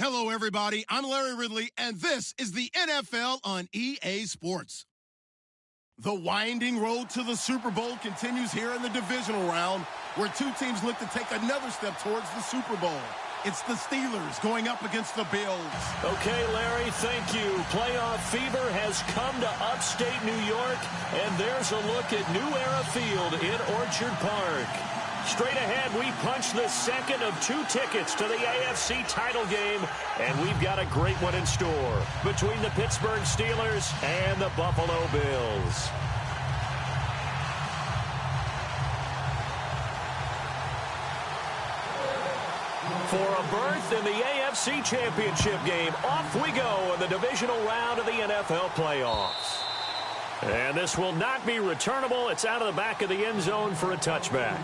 Hello, everybody. I'm Larry Ridley, and this is the NFL on EA Sports. The winding road to the Super Bowl continues here in the divisional round, where two teams look to take another step towards the Super Bowl. It's the Steelers going up against the Bills. Okay, Larry, thank you. Playoff fever has come to upstate New York, and there's a look at New Era Field in Orchard Park. Straight ahead, we punch the second of two tickets to the AFC title game, and we've got a great one in store between the Pittsburgh Steelers and the Buffalo Bills. For a berth in the AFC Championship game, off we go in the divisional round of the NFL playoffs. And this will not be returnable. It's out of the back of the end zone for a touchback.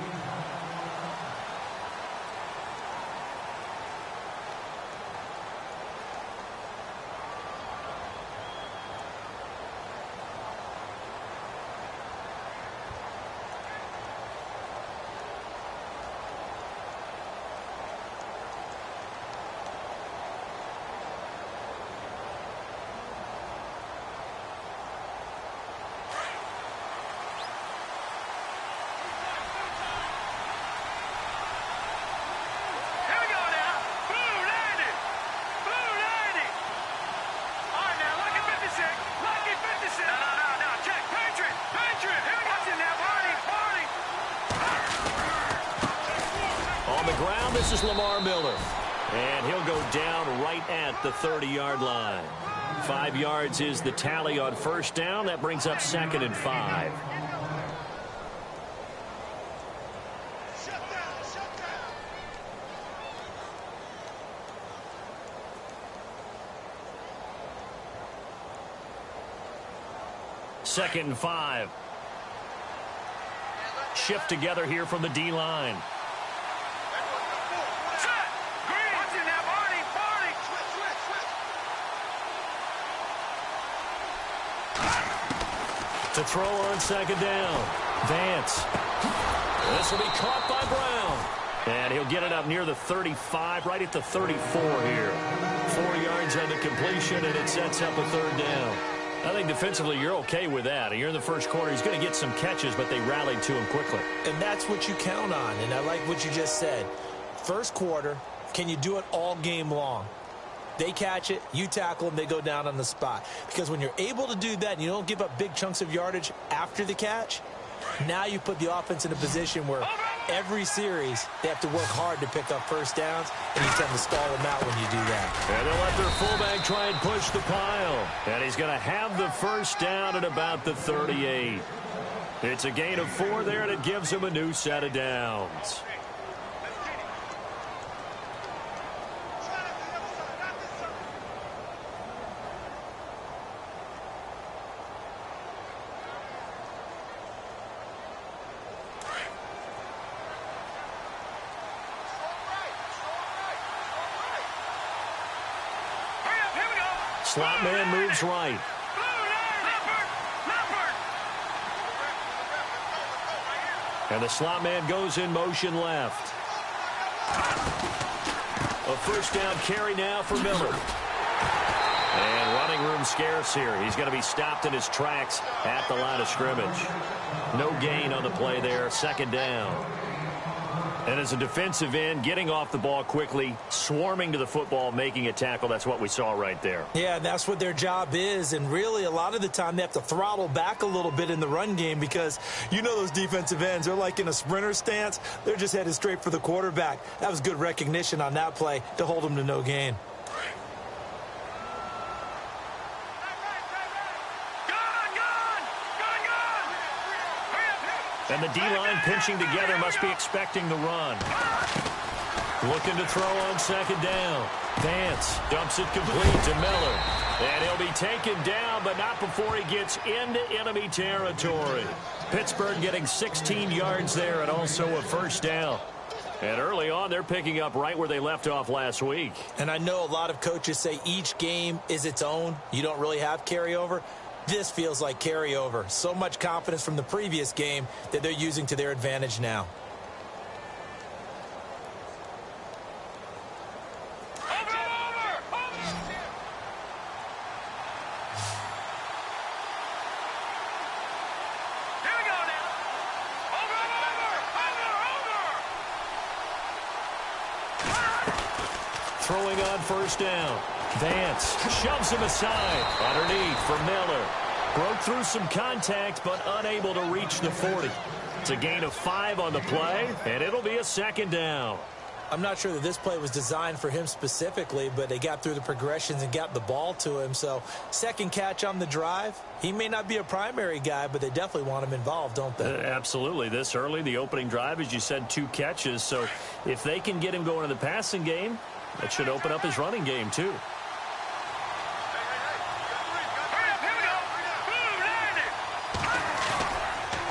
This is Lamar Miller, and he'll go down right at the 30-yard line. 5 yards is the tally on first down. That brings up 2nd and 5. Second and 5. Shift together here from the D-line. To throw on second down. Vance. This will be caught by Brown. And he'll get it up near the 35, right at the 34 here. 4 yards on the completion, and it sets up a third down. I think defensively you're okay with that. You're in the first quarter. He's going to get some catches, but they rallied to him quickly. And that's what you count on, and I like what you just said. First quarter, can you do it all game long? They catch it, you tackle them, they go down on the spot. Because when you're able to do that and you don't give up big chunks of yardage after the catch, now you put the offense in a position where every series they have to work hard to pick up first downs, and you tend to stall them out when you do that. And they'll let their fullback try and push the pile. And he's going to have the first down at about the 38. It's a gain of 4 there, and it gives him a new set of downs. Slot man moves right. And the slot man goes in motion left. A first down carry now for Miller. And running room scarce here. He's going to be stopped in his tracks at the line of scrimmage. No gain on the play there. Second down. And as a defensive end, getting off the ball quickly, swarming to the football, making a tackle, that's what we saw right there. Yeah, that's what their job is. And really, a lot of the time, they have to throttle back a little bit in the run game because you know those defensive ends, they're like in a sprinter stance. They're just headed straight for the quarterback. That was good recognition on that play to hold them to no gain. And the D-line pinching together must be expecting the run. Looking to throw on second down. Vance dumps it complete to Miller. And he'll be taken down, but not before he gets into enemy territory. Pittsburgh getting 16 yards there and also a first down. And early on, they're picking up right where they left off last week. And I know a lot of coaches say each game is its own. You don't really have carryover. This feels like carryover. So much confidence from the previous game that they're using to their advantage now. throwing on first down. Vance shoves him aside. Underneath for Miller. Broke through some contact, but unable to reach the 40. It's a gain of 5 on the play, and it'll be a second down. I'm not sure that this play was designed for him specifically, but they got through the progressions and got the ball to him. So second catch on the drive. He may not be a primary guy, but they definitely want him involved, don't they? Absolutely. This early, the opening drive, as you said, 2 catches. So if they can get him going in the passing game, that should open up his running game too.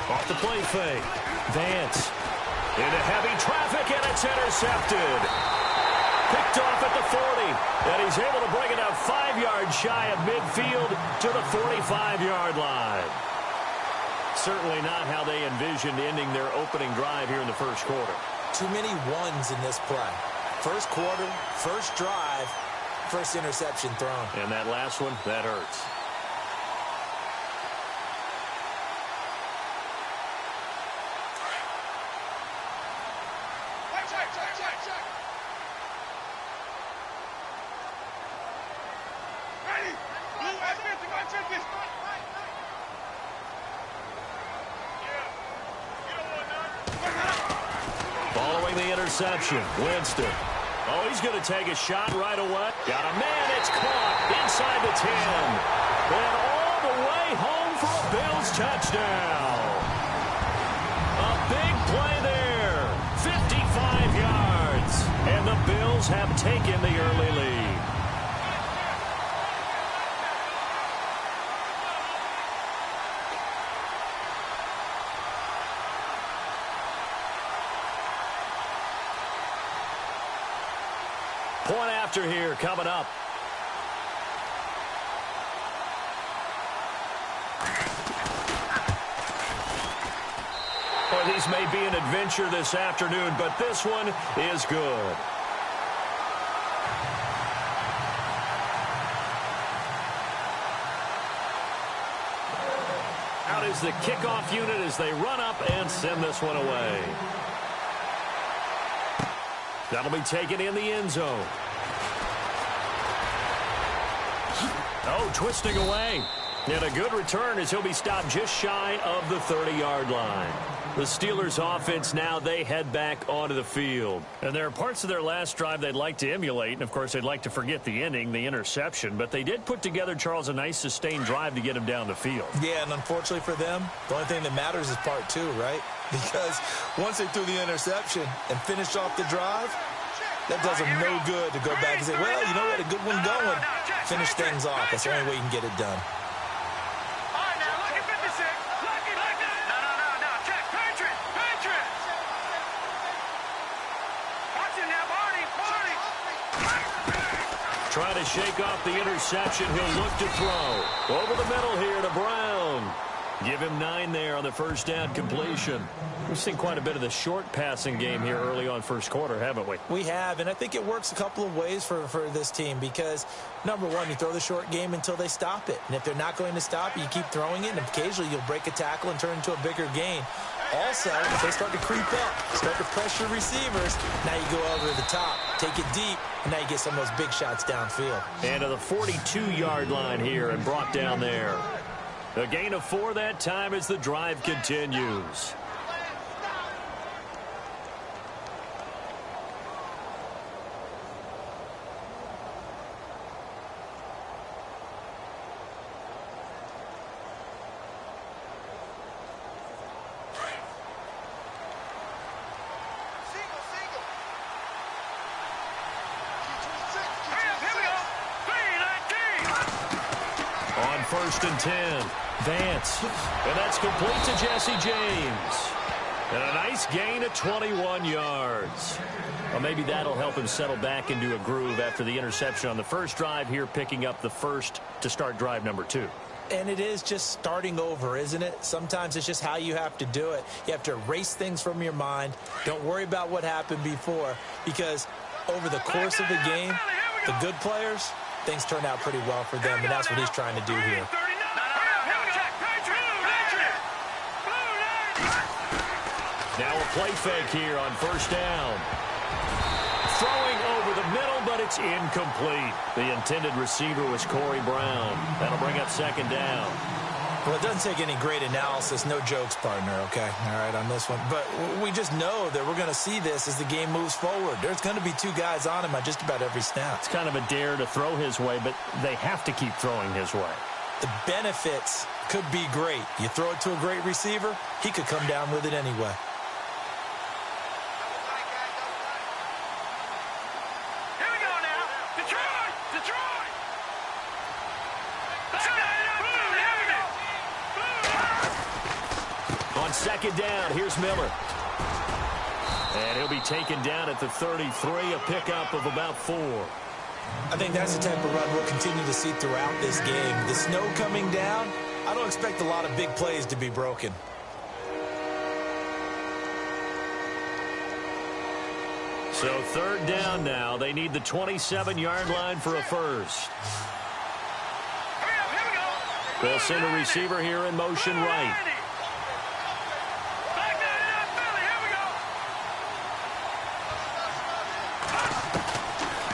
Off the play fake. Vance into heavy traffic, and it's intercepted. Picked off at the 40, and he's able to bring it up 5 yards shy of midfield to the 45-yard line. Certainly not how they envisioned ending their opening drive here in the first quarter. Too many ones in this play. First quarter, first drive, first interception thrown. And that last one, that hurts. Following the interception, Winston. Oh, he's going to take a shot right away. Got a man, it's caught inside the 10. And all the way home for a Bills touchdown. A big play there. 55 yards. And the Bills have taken the early lead. Point after here coming up. Well, these may be an adventure this afternoon, but this one is good. Out is the kickoff unit as they run up and send this one away. That'll be taken in the end zone. Oh, twisting away. And a good return as he'll be stopped just shy of the 30-yard line. The Steelers offense now, they head back onto the field. And there are parts of their last drive they'd like to emulate. And, of course, they'd like to forget the ending, the interception. But they did put together, Charles, a nice sustained drive to get him down the field. Yeah, and unfortunately for them, the only thing that matters is part 2, right? Because once they threw the interception and finished off the drive, that does them no good to go back and say, well, you know, we had a good one going. Finish things off. That's the only way you can get it done. Trying to shake off the interception. He'll look to throw. Over the middle here to Brown. Give him 9 there on the first down completion. We've seen quite a bit of the short passing game here early on first quarter, haven't we? We have, and I think it works a couple of ways for this team because, number one, you throw the short game until they stop it. And if they're not going to stop it, you keep throwing it, and occasionally you'll break a tackle and turn into a bigger gain. Also, if they start to creep up, start to pressure receivers, now you go over the top, take it deep, and now you get some of those big shots downfield. And to the 42-yard line here and brought down there. A gain of 4 that time as the drive continues. On 1st and 10. Vance, and that's complete to Jesse James. And a nice gain of 21 yards. Well, maybe that'll help him settle back into a groove after the interception on the first drive here, picking up the first to start drive number 2. And it is just starting over, isn't it? Sometimes it's just how you have to do it. You have to erase things from your mind. Don't worry about what happened before, because over the course of the game, the good players, things turn out pretty well for them, and that's what he's trying to do here. Now a play fake here on first down. Throwing over the middle, but it's incomplete. The intended receiver was Corey Brown. That'll bring up second down. Well, it doesn't take any great analysis, no jokes, partner, okay? All right, on this one. But we just know that we're going to see this as the game moves forward. There's going to be two guys on him at just about every snap. It's kind of a dare to throw his way, but they have to keep throwing his way. The benefits could be great. You throw it to a great receiver, he could come down with it anyway. Here we go now. Detroit! Detroit! On second down, here's Miller. And he'll be taken down at the 33, a pickup of about 4. I think that's the type of run we'll continue to see throughout this game. The snow coming down, I don't expect a lot of big plays to be broken. So third down now. They need the 27-yard line for a first. They'll send a receiver here in motion right.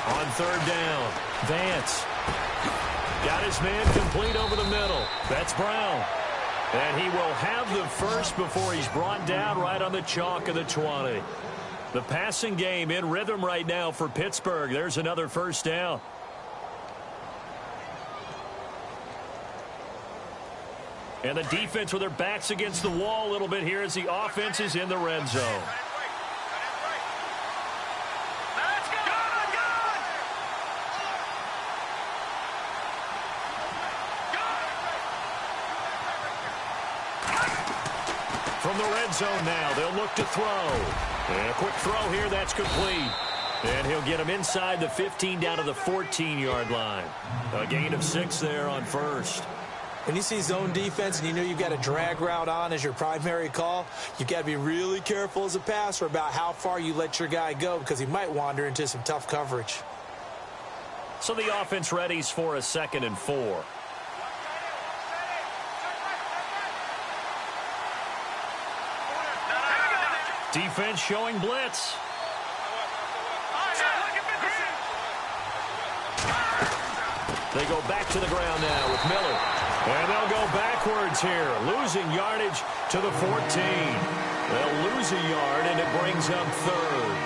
On third down, Vance got his man complete over the middle. That's Brown. And he will have the first before he's brought down right on the chalk of the 20. The passing game in rhythm right now for Pittsburgh. There's another first down. And the defense with their backs against the wall a little bit here as the offense is in the red zone. From the red zone now, they'll look to throw. And a quick throw here, that's complete. And he'll get him inside the 15 down to the 14-yard line. A gain of 6 there on first. When you see zone defense and you know you've got a drag route on as your primary call, you've got to be really careful as a passer about how far you let your guy go because he might wander into some tough coverage. So the offense readies for a 2nd and 4. Defense showing blitz. They go back to the ground now with Miller. And they'll go backwards here, losing yardage to the 14. They'll lose a yard, and it brings up third.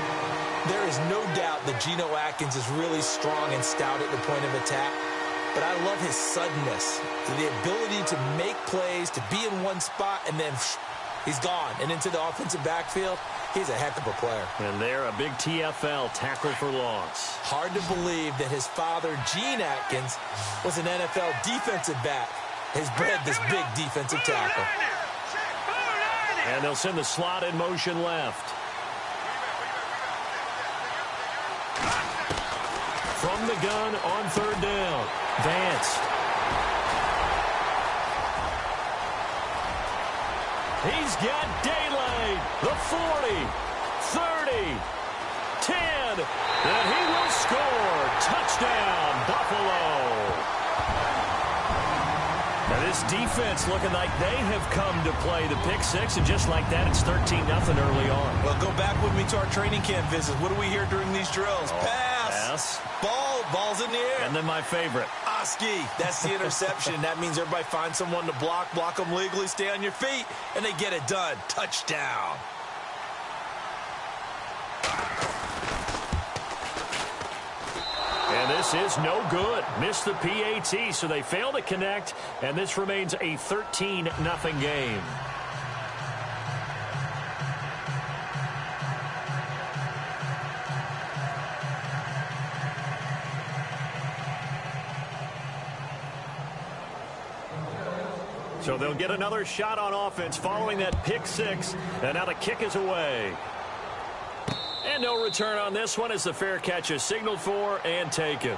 There is no doubt that Geno Atkins is really strong and stout at the point of attack. But I love his suddenness, the ability to make plays, to be in one spot, and then he's gone. And into the offensive backfield, he's a heck of a player. And they're a big TFL, tackle for loss. Hard to believe that his father, Gene Atkins, was an NFL defensive back. Has bred this big defensive tackle. And they'll send the slot in motion left. From the gun on third down, Vance. He's got daylight. The 40, 30, 10, and he will score. Touchdown, Buffalo. Now this defense looking like they have come to play the pick six, and just like that, it's 13-0 early on. Well, go back with me to our training camp visits. What do we hear during these drills? Pass. Ball's in the air. And then my favorite. Oski, that's the interception. That means everybody finds someone to block them legally, stay on your feet, and they get it done. Touchdown. And this is no good. Missed the PAT, so they fail to connect, and this remains a 13-0 game. So they'll get another shot on offense following that pick six, and now the kick is away. And no return on this one as the fair catch is signaled for and taken.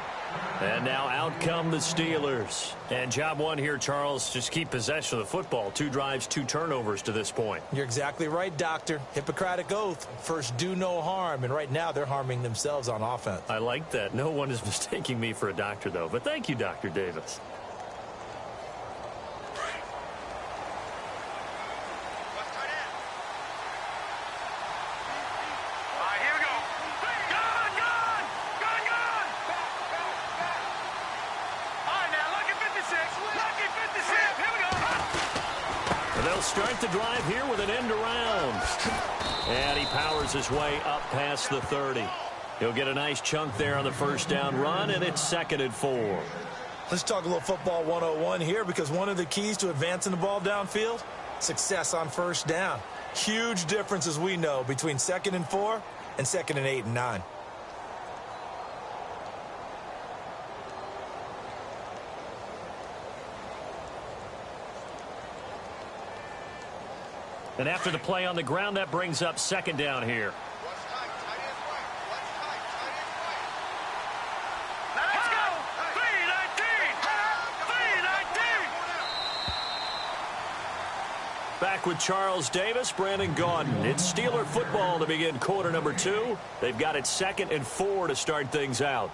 And now out come the Steelers. And job one here, Charles, just keep possession of the football. 2 drives, 2 turnovers to this point. You're exactly right, Doctor. Hippocratic oath. First, do no harm. And right now, they're harming themselves on offense. I like that. No one is mistaking me for a doctor, though. But thank you, Dr. Davis. They'll start the drive here with an end around. And he powers his way up past the 30. He'll get a nice chunk there on the first down run, and it's 2nd and 4. Let's talk a little football 101 here, because one of the keys to advancing the ball downfield, success on first down. Huge difference, as we know, between 2nd and 4 and 2nd and 8 and 9. And after the play on the ground, that brings up 2nd down here. Let's go. 319. 319. Back with Charles Davis, Brandon Gaudin. It's Steeler football to begin quarter number 2. They've got it 2nd and 4 to start things out.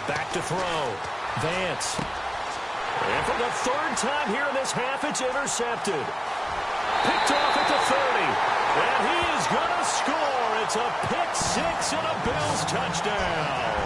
Back to throw. Vance. And for the 3rd time here in this half, it's intercepted. Picked off at the 30. And he is going to score. It's a pick 6 and a Bills touchdown.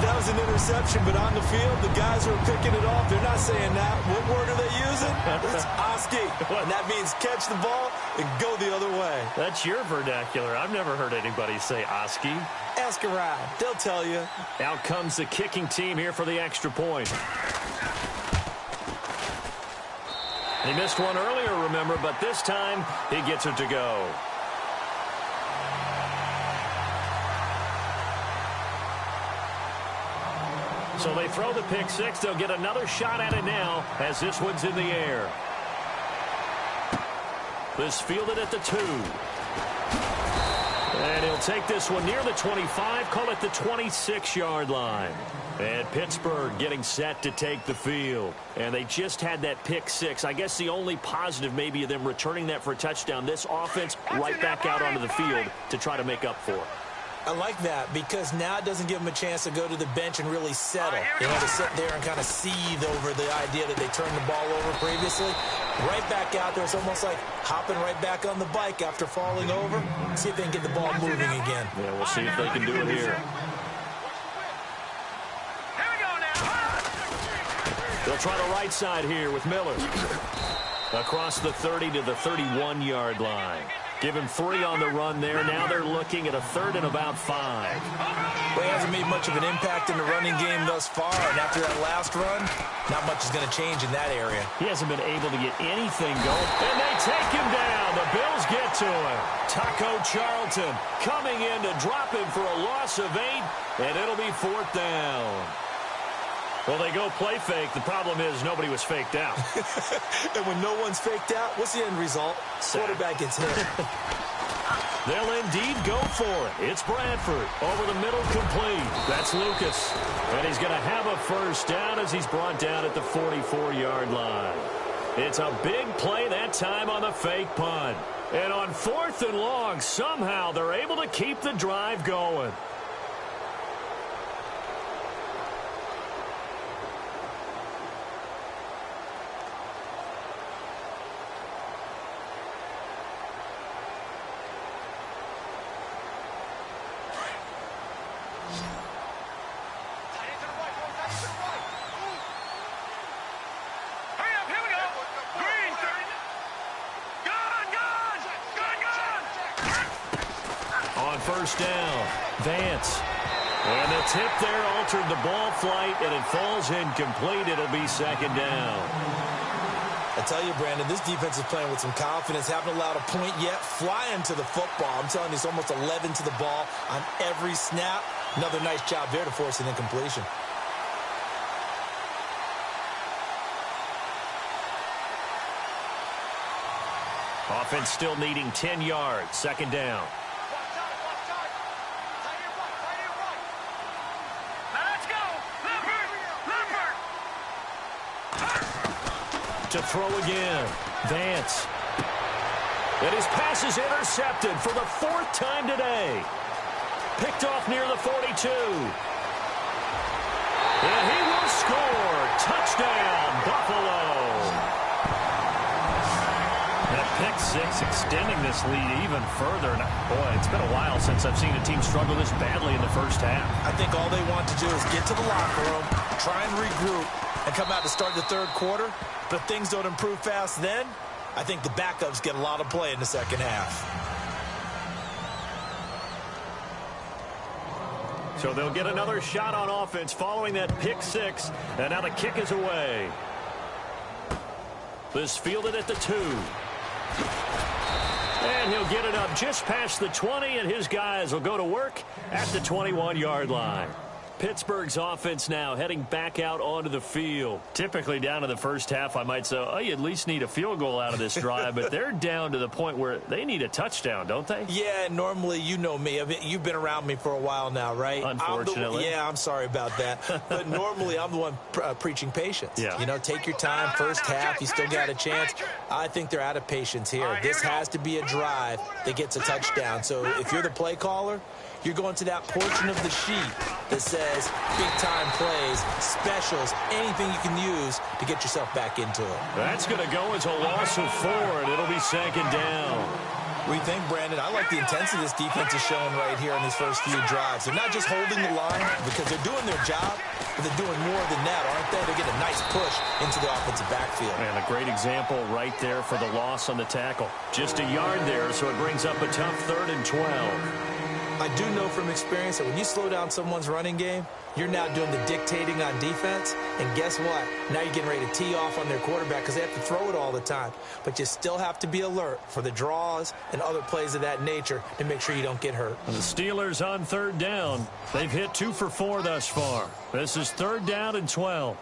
That was an interception, but on the field, the guys who are picking it off, they're not saying that. What word are they using? It's Oski. And that means catch the ball and go the other way. That's your vernacular. I've never heard anybody say Oski. Ask around. They'll tell you. Out comes the kicking team here for the extra point. He missed one earlier, remember, but this time he gets it to go. So they throw the pick 6. They'll get another shot at it now as this one's in the air. This fielded at the 2. And he'll take this one near the 25, call it the 26-yard line. And Pittsburgh getting set to take the field. And they just had that pick 6. I guess the only positive maybe of them returning that for a touchdown. This offense right back out onto the field to try to make up for it. I like that, because now it doesn't give them a chance to go to the bench and really settle. You know, to sit there and kind of seethe over the idea that they turned the ball over previously. Right back out there. It's almost like hopping right back on the bike after falling over. See if they can get the ball moving again. Yeah, we'll see if they can do it here. Here we go now. They'll try the right side here with Miller. Across the 30 to the 31-yard line. Give him 3 on the run there. Now they're looking at a 3rd and about 5. Well, he hasn't made much of an impact in the running game thus far, and after that last run, not much is going to change in that area. He hasn't been able to get anything going. And they take him down. The Bills get to him. Taco Charlton coming in to drop him for a loss of 8, and it'll be 4th down. Well, they go play fake. The problem is nobody was faked out. And when no one's faked out, what's the end result? Quarterback gets hit. They'll indeed go for it. It's Bradford over the middle, complete. That's Lucas. And he's going to have a first down as he's brought down at the 44-yard line. It's a big play that time on the fake punt. And on 4th and long, somehow they're able to keep the drive going. First down, Vance. And the tip there altered the ball flight, and it falls incomplete. It'll be 2nd down. I tell you, Brandon, this defense is playing with some confidence. Haven't allowed a point yet. Flying to the football. I'm telling you, it's almost 11 to the ball on every snap. Another nice job there to force an incompletion. Offense still needing 10 yards. 2nd down. Let's go. to throw again. Vance. And his pass is intercepted for the 4th time today. Picked off near the 42. And he will score. Touchdown, Buffalo. That pick six extending this lead even further. And boy, it's been a while since I've seen a team struggle this badly in the first half. I think all they want to do is get to the locker room, try and regroup, and come out to start the third quarter. But if things don't improve fast then, I think the backups get a lot of play in the second half. So they'll get another shot on offense following that pick six. And now the kick is away. This fielded at the 2. And he'll get it up just past the 20, and his guys will go to work at the 21-yard line. Pittsburgh's offense now heading back out onto the field. Typically down to the first half, I might say, oh, you at least need a field goal out of this drive, but they're down to the point where they need a touchdown, don't they? Yeah, normally, you know me. You've been around me for a while now, right? Unfortunately. I'm sorry about that. But normally, I'm the one preaching patience. Yeah. You know, take your time. First half, you still got a chance. I think they're out of patience here. This has to be a drive that gets a touchdown. So if you're the play caller, you're going to that portion of the sheet that says big-time plays, specials, anything you can use to get yourself back into it. That's going to go as a loss of 4, and it'll be 2nd down. What do you think, Brandon? I like the intensity this defense is showing right here in these first few drives. They're not just holding the line because they're doing their job, but they're doing more than that, aren't they? They're getting a nice push into the offensive backfield. And a great example right there for the loss on the tackle. Just a yard there, so it brings up a tough 3rd and 12. I do know from experience that when you slow down someone's running game, you're now doing the dictating on defense. And guess what? Now you're getting ready to tee off on their quarterback because they have to throw it all the time. But you still have to be alert for the draws and other plays of that nature to make sure you don't get hurt. And the Steelers on 3rd down. They've hit 2 for 4 thus far. This is 3rd down and 12.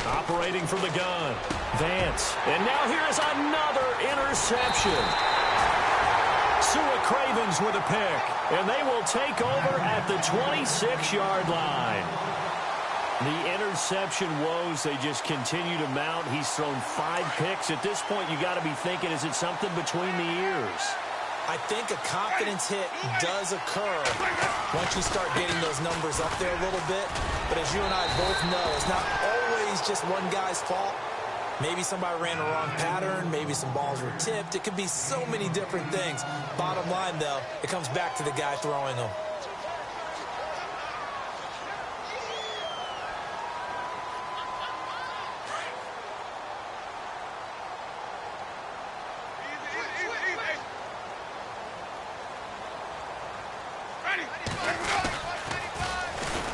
Operating from the gun. Vance. And now here is another interception. Sua Cravens with a pick. And they will take over at the 26-yard line. The interception woes, they just continue to mount. He's thrown 5 picks. At this point, you got to be thinking, is it something between the ears? I think a confidence hit does occur once you start getting those numbers up there a little bit. But as you and I both know, it's not always just one guy's fault. Maybe somebody ran the wrong pattern. Maybe some balls were tipped. It could be so many different things. Bottom line, though, it comes back to the guy throwing them.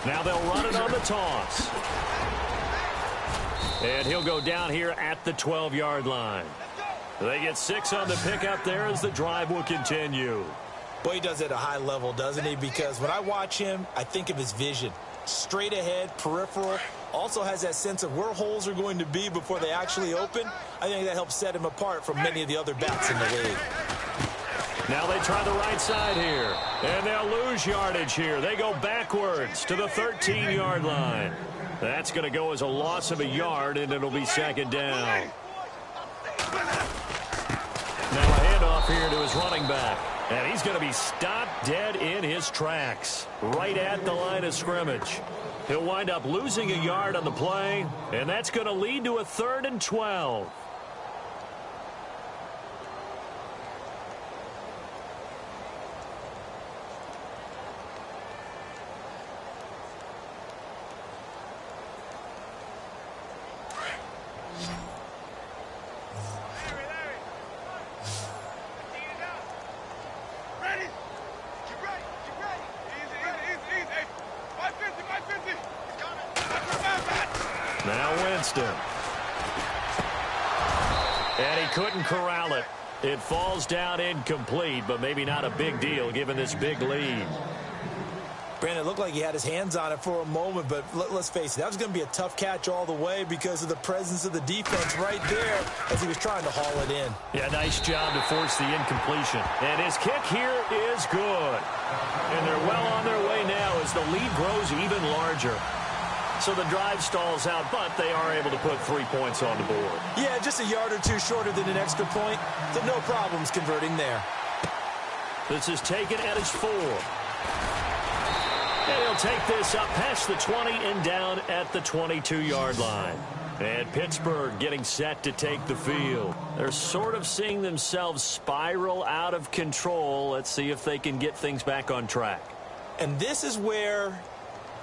Now they'll run it on the toss. And he'll go down here at the 12-yard line. They get 6 on the pick up there as the drive will continue. Boy, he does it at a high level, doesn't he? Because when I watch him, I think of his vision. Straight ahead, peripheral. Also has that sense of where holes are going to be before they actually open. I think that helps set him apart from many of the other backs in the league. Now they try the right side here. And they'll lose yardage here. They go backwards to the 13-yard line. That's going to go as a loss of a yard, and it'll be 2nd down. Now a handoff here to his running back. And he's going to be stopped dead in his tracks, right at the line of scrimmage. He'll wind up losing a yard on the play, and that's going to lead to a 3rd and 12. Now Winston. And he couldn't corral it. It falls down incomplete, but maybe not a big deal given this big lead. Granted, it looked like he had his hands on it for a moment, but let's face it, that was going to be a tough catch all the way because of the presence of the defense right there as he was trying to haul it in. Yeah, nice job to force the incompletion. And his kick here is good. And they're well on their way now as the lead grows even larger. So the drive stalls out, but they are able to put 3 points on the board. Yeah, just a yard or two shorter than an extra point, so no problems converting there. This is taken at his 4. And he'll take this up past the 20 and down at the 22-yard line. And Pittsburgh getting set to take the field. They're sort of seeing themselves spiral out of control. Let's see if they can get things back on track. And this is where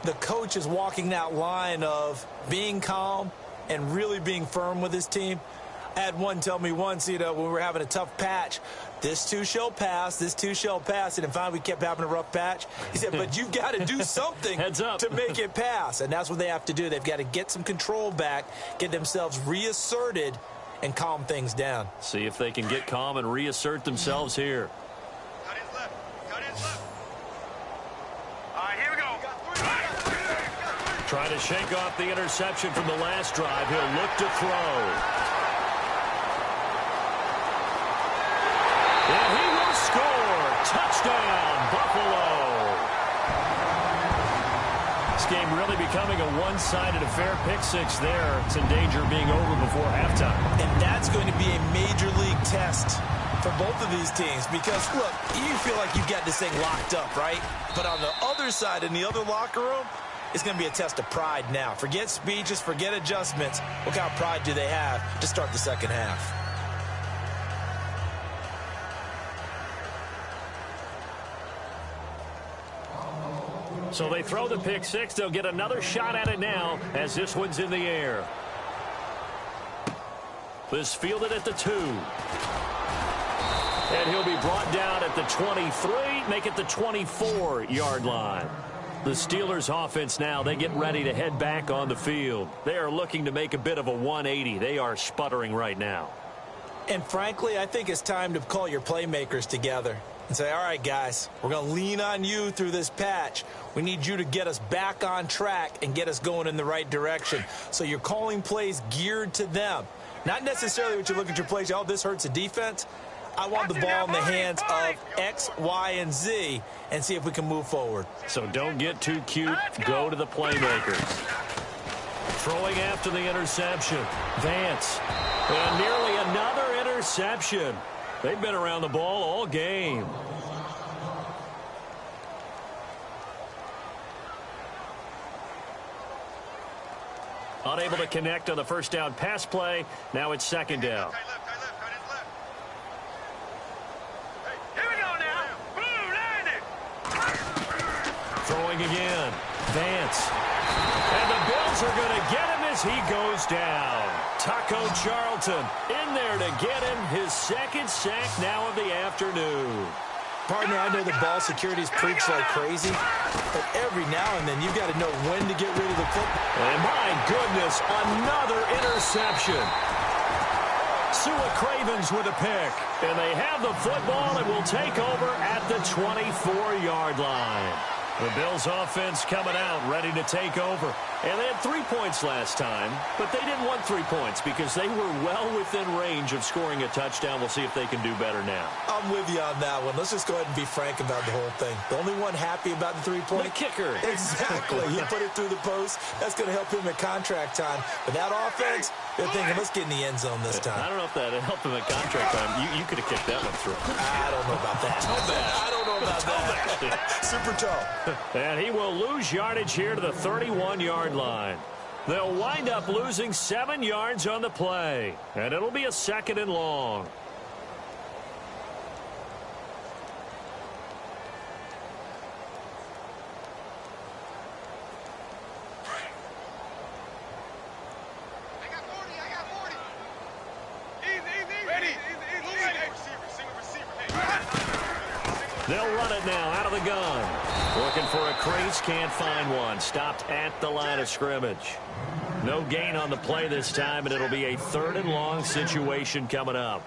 the coach is walking that line of being calm and really being firm with his team. I had one tell me once, when we were having a tough patch, this too shall pass, this too shall pass. And finally, we kept having a rough patch. He said, but you've got to do something to make it pass. And that's what they have to do. They've got to get some control back, get themselves reasserted, and calm things down. See if they can get calm and reassert themselves here. Cut his left. Cut his left. All right, here we go. Trying to shake off the interception from the last drive. He'll look to throw. And he will score. Touchdown, Buffalo. This game really becoming a one-sided affair. Pick six there. It's in danger of being over before halftime. And that's going to be a major league test for both of these teams because, look, you feel like you've got this thing locked up, right? But on the other side, in the other locker room, it's going to be a test of pride now. Forget speeches, forget adjustments. What kind of pride do they have to start the second half? So they throw the pick six. They'll get another shot at it now as this one's in the air. This fielded at the 2. And he'll be brought down at the 23, make it the 24-yard line. The Steelers offense now, they get ready to head back on the field. They are looking to make a bit of a 180. They are sputtering right now. And frankly, I think it's time to call your playmakers together and say, all right, guys, we're going to lean on you through this patch. We need you to get us back on track and get us going in the right direction. So you're calling plays geared to them. Not necessarily what you look at your plays, oh, this hurts the defense. I want the ball in the hands of X, Y, and Z and see if we can move forward. So don't get too cute. Go to the playmakers. Throwing after the interception. Vance. And nearly another interception. They've been around the ball all game. Unable to connect on the first down pass play. Now it's second down. Here we go now. Boom, landed. Throwing again. Vance. And the Bills are going to get him as he goes down. Taco Charlton in there to get him his second sack now of the afternoon. Partner, I know the ball security is preached like crazy, but every now and then you've got to know when to get rid of the football. And my goodness, another interception. Sua Cravens with a pick. And they have the football and will take over at the 24-yard line. The Bills offense coming out, ready to take over. And they had 3 points last time, but they didn't want 3 points because they were well within range of scoring a touchdown. We'll see if they can do better now. I'm with you on that one. Let's just go ahead and be frank about the whole thing. The only one happy about the 3-point. The kicker. Exactly. He put it through the post. That's going to help him at contract time. But that offense, they're thinking, let's get in the end zone this time. I don't know if that helped him at contract time. You could have kicked that one through. I don't know about that. I don't know about that. Super tall. And he will lose yardage here to the 31-yard line. They'll wind up losing 7 yards on the play. And it'll be a second and long. They'll run it now out of the gun. Looking for a crease, can't find one. Stopped at the line of scrimmage. No gain on the play this time, and it'll be a third and long situation coming up.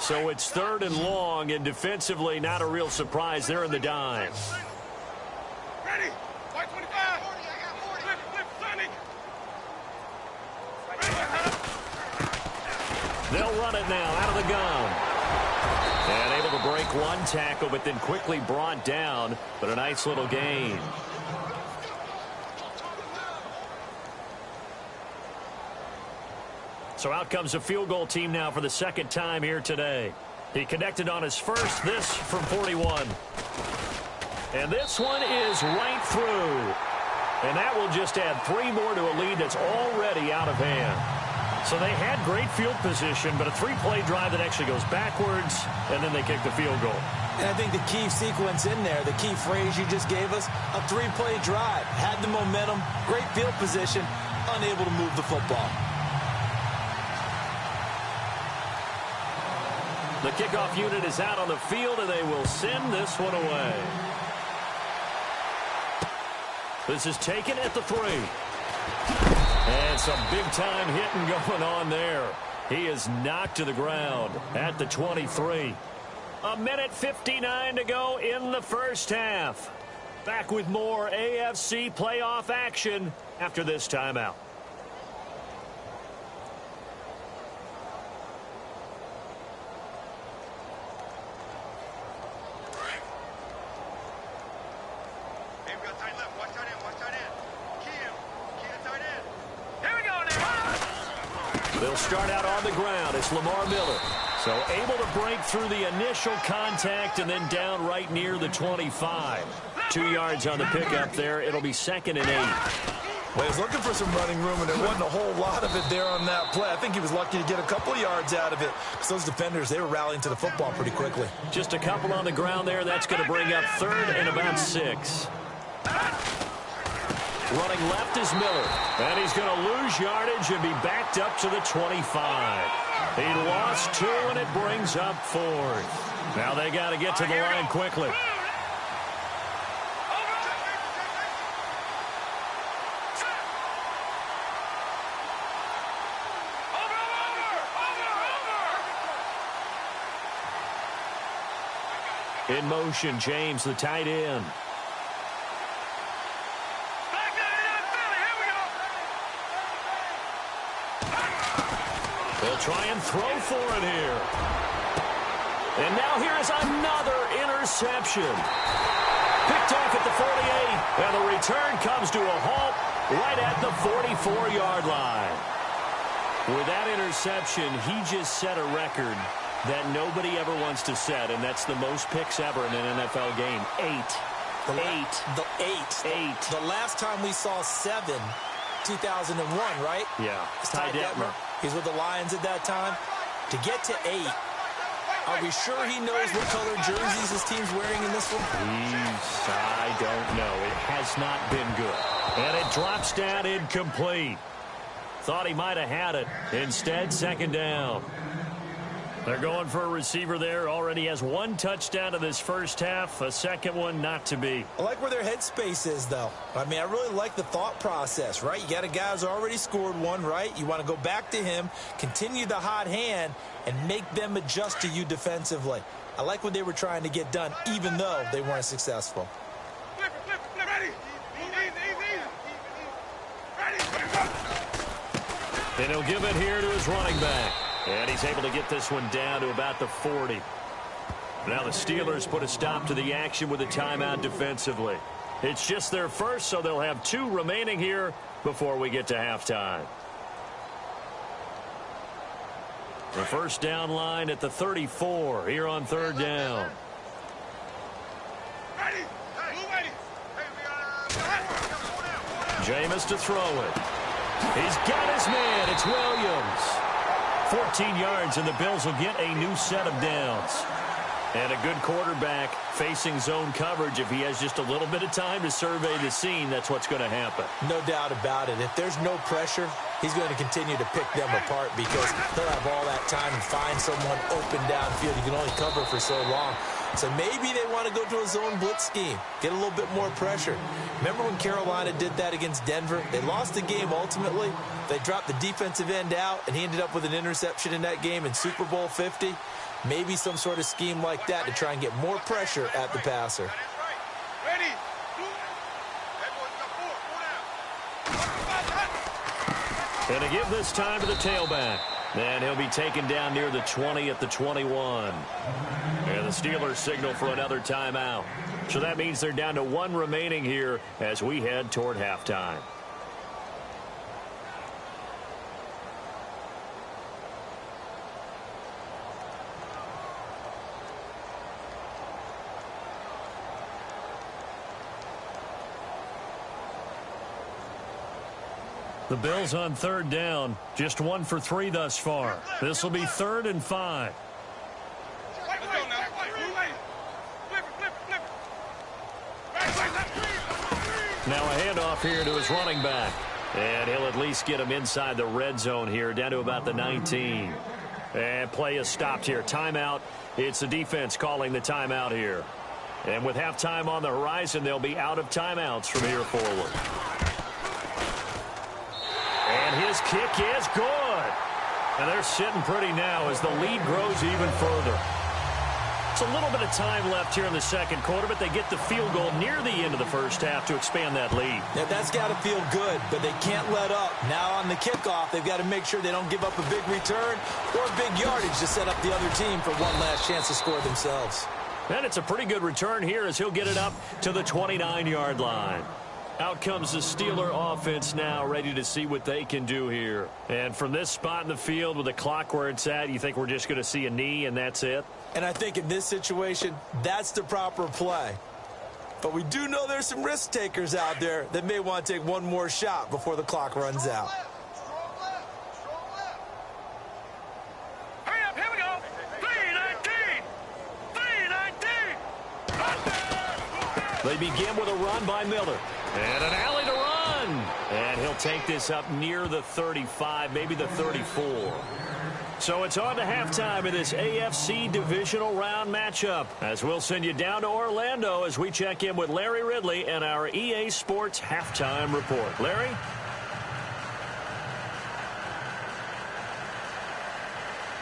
So it's 3rd and long, and defensively not a real surprise. They're in the dime. Ready? White 25. 40, I got 40. Flip, Sonny. They'll run it now out of the gun. And able to break one tackle, but then quickly brought down. But a nice little gain. So out comes a field goal team now for the 2nd time here today. He connected on his first, this from 41. And this one is right through. And that will just add 3 more to a lead that's already out of hand. So they had great field position, but a 3-play drive that actually goes backwards, and then they kick the field goal. And I think the key sequence in there, the key phrase you just gave us, a 3-play drive. Had the momentum, great field position, unable to move the football. The kickoff unit is out on the field, and they will send this one away. This is taken at the 3. And some big-time hitting going on there. He is knocked to the ground at the 23. 1:59 to go in the first half. Back with more AFC playoff action after this timeout. They'll start out on the ground. It's Lamar Miller. So able to break through the initial contact and then down right near the 25. 2 yards on the pickup there. It'll be 2nd and 8. Well, he was looking for some running room, and there wasn't a whole lot of it there on that play. I think he was lucky to get a couple of yards out of it, because those defenders, they were rallying to the football pretty quickly. Just a couple on the ground there. That's going to bring up 3rd and about 6. Running left is Miller, and he's going to lose yardage and be backed up to the 25. He lost 2, and it brings up 4th. Now they got to get to the line quickly. In motion, James, the tight end. They'll try and throw for it here. And now here is another interception. Picked off at the 48, and the return comes to a halt right at the 44-yard line. With that interception, he just set a record that nobody ever wants to set, and that's the most picks ever in an NFL game. 8. The last time we saw 7, 2001, right? Yeah. It's Ty Detmer. He's with the Lions at that time. To get to 8, are we sure he knows what color jerseys his team's wearing in this one? I don't know. It has not been good. And it drops down incomplete. Thought he might have had it. Instead, 2nd down. They're going for a receiver there. Already has 1 touchdown in this first half. A second one not to be. I like where their headspace is, though. I mean, I really like the thought process, right? You got a guy who's already scored 1, right? You want to go back to him, continue the hot hand, and make them adjust to you defensively. I like what they were trying to get done, even though they weren't successful. Flip, ready. And he'll give it here to his running back. And he's able to get this one down to about the 40. Now the Steelers put a stop to the action with a timeout defensively. It's just their first, so they'll have 2 remaining here before we get to halftime. The first down line at the 34 here on 3rd down. Jameis to throw it. He's got his man. It's Williams. 14 yards, and the Bills will get a new set of downs. And a good quarterback facing zone coverage. If he has just a little bit of time to survey the scene, that's what's going to happen. No doubt about it. If there's no pressure, he's going to continue to pick them apart because he'll have all that time to find someone open downfield. You can only cover for so long. So maybe they want to go to a zone blitz scheme, get a little bit more pressure. Remember when Carolina did that against Denver? They lost the game ultimately. They dropped the defensive end out, and he ended up with an interception in that game in Super Bowl 50. Maybe some sort of scheme like that to try and get more pressure at the passer. Ready. And to give this time to the tailback. And he'll be taken down near the 20 at the 21. And the Steelers signal for another timeout. So that means they're down to one remaining here as we head toward halftime. The Bills on third down, just 1 for 3 thus far. This will be 3rd and 5. Now a handoff here to his running back. And he'll at least get him inside the red zone here, down to about the 19. And play is stopped here. Timeout. It's the defense calling the timeout here. And with halftime on the horizon, they'll be out of timeouts from here forward. And his kick is good. And they're sitting pretty now as the lead grows even further. It's a little bit of time left here in the second quarter, but they get the field goal near the end of the first half to expand that lead. Yeah, that's got to feel good, but they can't let up. Now on the kickoff, they've got to make sure they don't give up a big return or big yardage to set up the other team for one last chance to score themselves. And it's a pretty good return here as he'll get it up to the 29-yard line. Out comes the Steeler offense now, ready to see what they can do here. And from this spot in the field with the clock where it's at, you think we're just going to see a knee and that's it? And I think in this situation, that's the proper play. But we do know there's some risk takers out there that may want to take one more shot before the clock runs out. Hurry up, here we go. 3-19. They begin with a run by Miller. And an alley to run. And he'll take this up near the 35, maybe the 34. So it's on to halftime in this AFC divisional round matchup. As we'll send you down to Orlando as we check in with Larry Ridley and our EA Sports halftime report. Larry?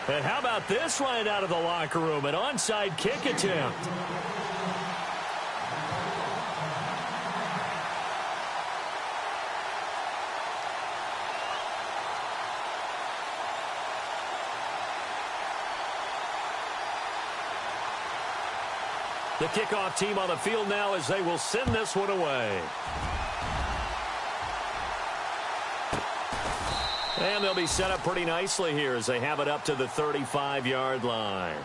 And how about this right out of the locker room? An onside kick attempt. The kickoff team on the field now as they will send this one away. And they'll be set up pretty nicely here as they have it up to the 35-yard line.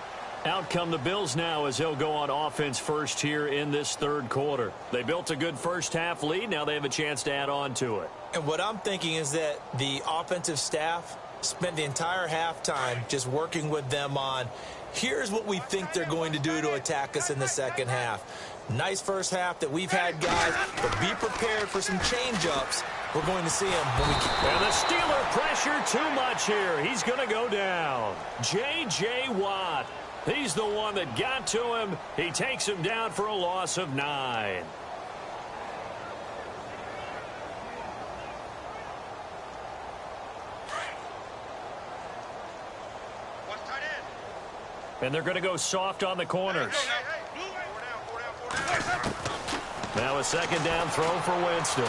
Out come the Bills now as they'll go on offense first here in this third quarter. They built a good first half lead. Now they have a chance to add on to it. And what I'm thinking is that the offensive staff spent the entire halftime just working with them on here's what we think they're going to do to attack us in the second half. Nice first half that we've had, guys, but be prepared for some change-ups. We're going to see them when we get. And the Steeler pressure too much here. He's going to go down. J.J. Watt. He's the one that got to him. He takes him down for a loss of 9. And they're going to go soft on the corners. Now a second down throw for Winston.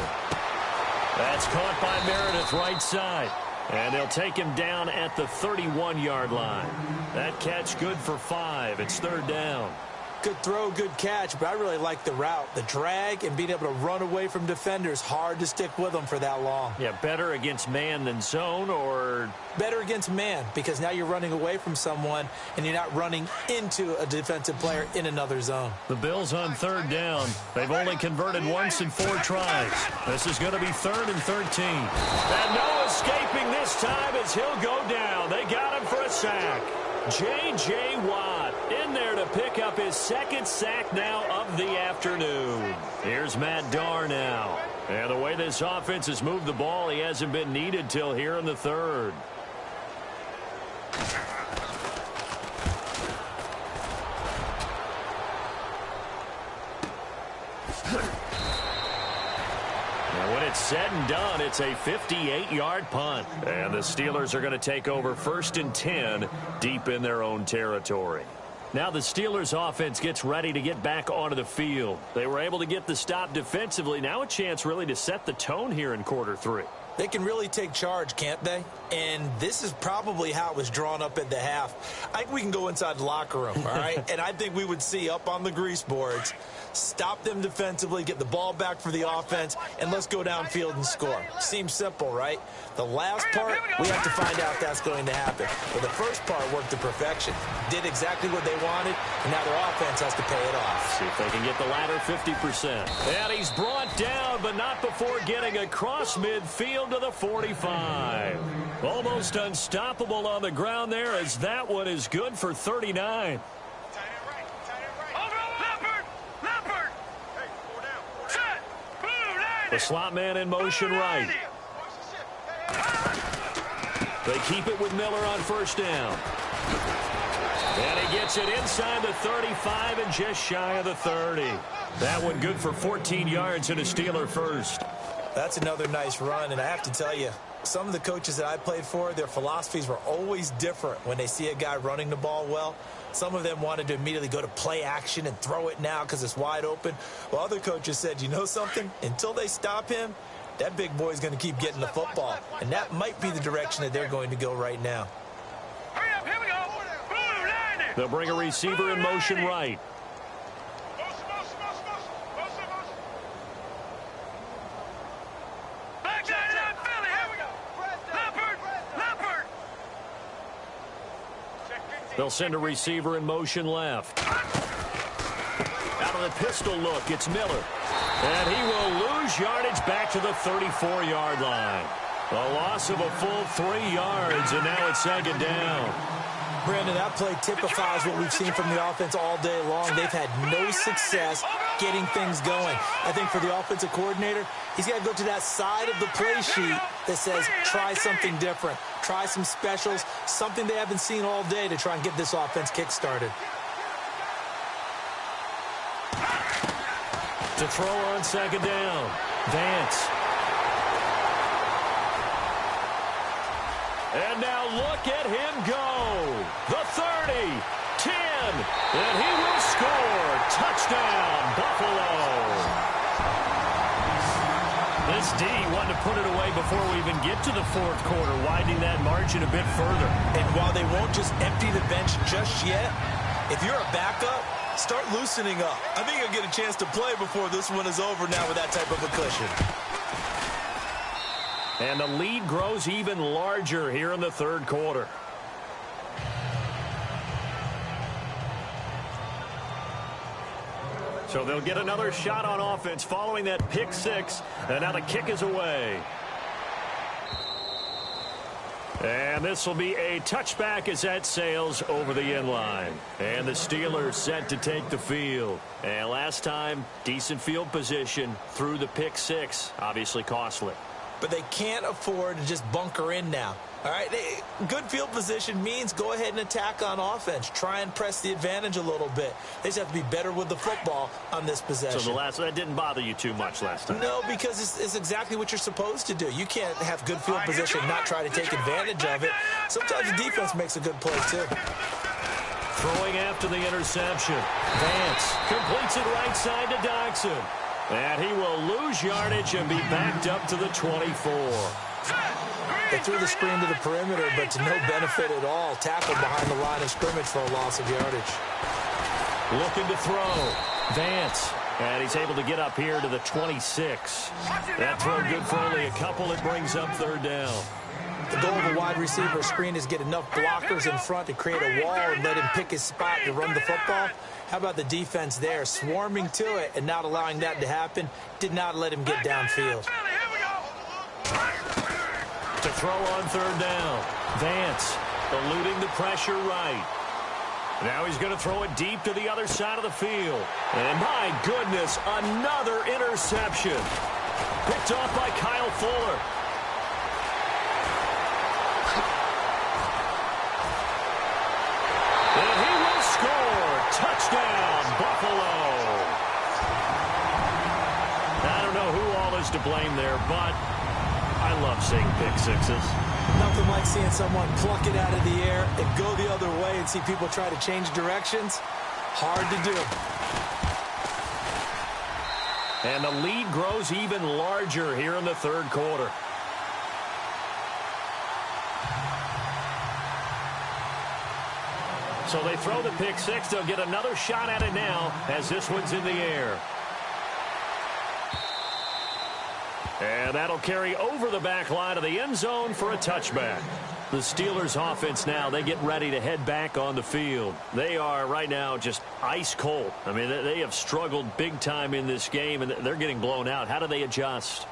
That's caught by Meredith right side. And they'll take him down at the 31-yard line. That catch good for 5. It's third down. Good throw, good catch, but I really like the route. The drag and being able to run away from defenders. Hard to stick with them for that long. Yeah, better against man than zone, or? Better against man, because now you're running away from someone and you're not running into a defensive player in another zone. The Bills on third down. They've only converted once in 4 tries. This is going to be 3rd and 13. And no escaping this time as he'll go down. They got him for a sack. J.J. Watt in there to pick up his second sack now of the afternoon. Here's Matt Darr now. And the way this offense has moved the ball, he hasn't been needed till here in the third. When it's said and done, it's a 58-yard punt. And the Steelers are going to take over 1st and 10 deep in their own territory. Now the Steelers offense gets ready to get back onto the field. They were able to get the stop defensively. Now a chance really to set the tone here in quarter 3. They can really take charge, can't they? And this is probably how it was drawn up at the half. I think we can go inside the locker room, all right? And I think we would see up on the grease boards, stop them defensively, get the ball back for the offense, and let's go downfield and score. Seems simple, right? The last part, we have to find out if that's going to happen. But the first part worked to perfection. Did exactly what they wanted, and now their offense has to pay it off. See if they can get the latter 50%. And he's brought down, but not before getting across midfield to the 45. Almost unstoppable on the ground there, as that one is good for 39. The slot man in motion right. They keep it with Miller on 1st down. And he gets it inside the 35 and just shy of the 30. That one good for 14 yards and a Steeler first. That's another nice run, and I have to tell you, some of the coaches that I played for, their philosophies were always different when they see a guy running the ball well. Some of them wanted to immediately go to play action and throw it now because it's wide open. While other coaches said, you know something? Until they stop him, that big boy is going to keep getting the football. And that might be the direction that they're going to go right now. Hurry up, here we go. Blue line it. They'll bring a receiver in motion right. They'll send a receiver in motion left. Out of the pistol look, it's Miller. And he will lose yardage back to the 34-yard line. A loss of a full 3 yards, and now it's 2nd down. Brandon, that play typifies what we've seen from the offense all day long. They've had no success getting things going. I think for the offensive coordinator, he's got to go to that side of the play sheet that says try something different, try some specials, something they haven't seen all day to try and get this offense kick-started. To throw on 2nd down, Vance. And now look at him go. The 30, 10, and he will score. Touchdown, Buffalo. This D wanted to put it away before we even get to the 4th quarter, widening that margin a bit further. And while they won't just empty the bench just yet, if you're a backup, start loosening up. I think you'll get a chance to play before this one is over now with that type of a cushion. And the lead grows even larger here in the 3rd quarter. So they'll get another shot on offense following that pick 6. And now the kick is away. And this will be a touchback as that sails over the end line. And the Steelers set to take the field. And last time, decent field position through the pick 6. Obviously costly. But they can't afford to just bunker in now. All right, good field position means go ahead and attack on offense. Try and press the advantage a little bit. They just have to be better with the football on this possession. So that didn't bother you too much last time? No, because it's exactly what you're supposed to do. You can't have good field position and not try to take advantage of it. Sometimes the defense makes a good play, too. Throwing after the interception. Vance completes it right side to Doxson. And he will lose yardage and be backed up to the 24. They threw the screen to the perimeter, but to no benefit at all. Tackled behind the line of scrimmage for a loss of yardage. Looking to throw. Vance. And he's able to get up here to the 26. That throw good for only a couple. It brings up 3rd down. The goal of a wide receiver screen is get enough blockers in front to create a wall and let him pick his spot to run the football. How about the defense there, swarming to it and not allowing that to happen? Did not let him get downfield. To throw on 3rd down. Vance eluding the pressure right. Now he's going to throw it deep to the other side of the field. And my goodness, another interception. Picked off by Kyle Fuller. And he will score. Touchdown, Buffalo. I don't know who all was to blame there, but I love seeing pick sixes. Nothing like seeing someone pluck it out of the air and go the other way and see people try to change directions. Hard to do. And the lead grows even larger here in the third quarter. So they throw the pick six. They'll get another shot at it now as this one's in the air. And that'll carry over the back line of the end zone for a touchback. The Steelers offense now, they get ready to head back on the field. They are right now just ice cold. I mean, they have struggled big time in this game, and they're getting blown out. How do they adjust?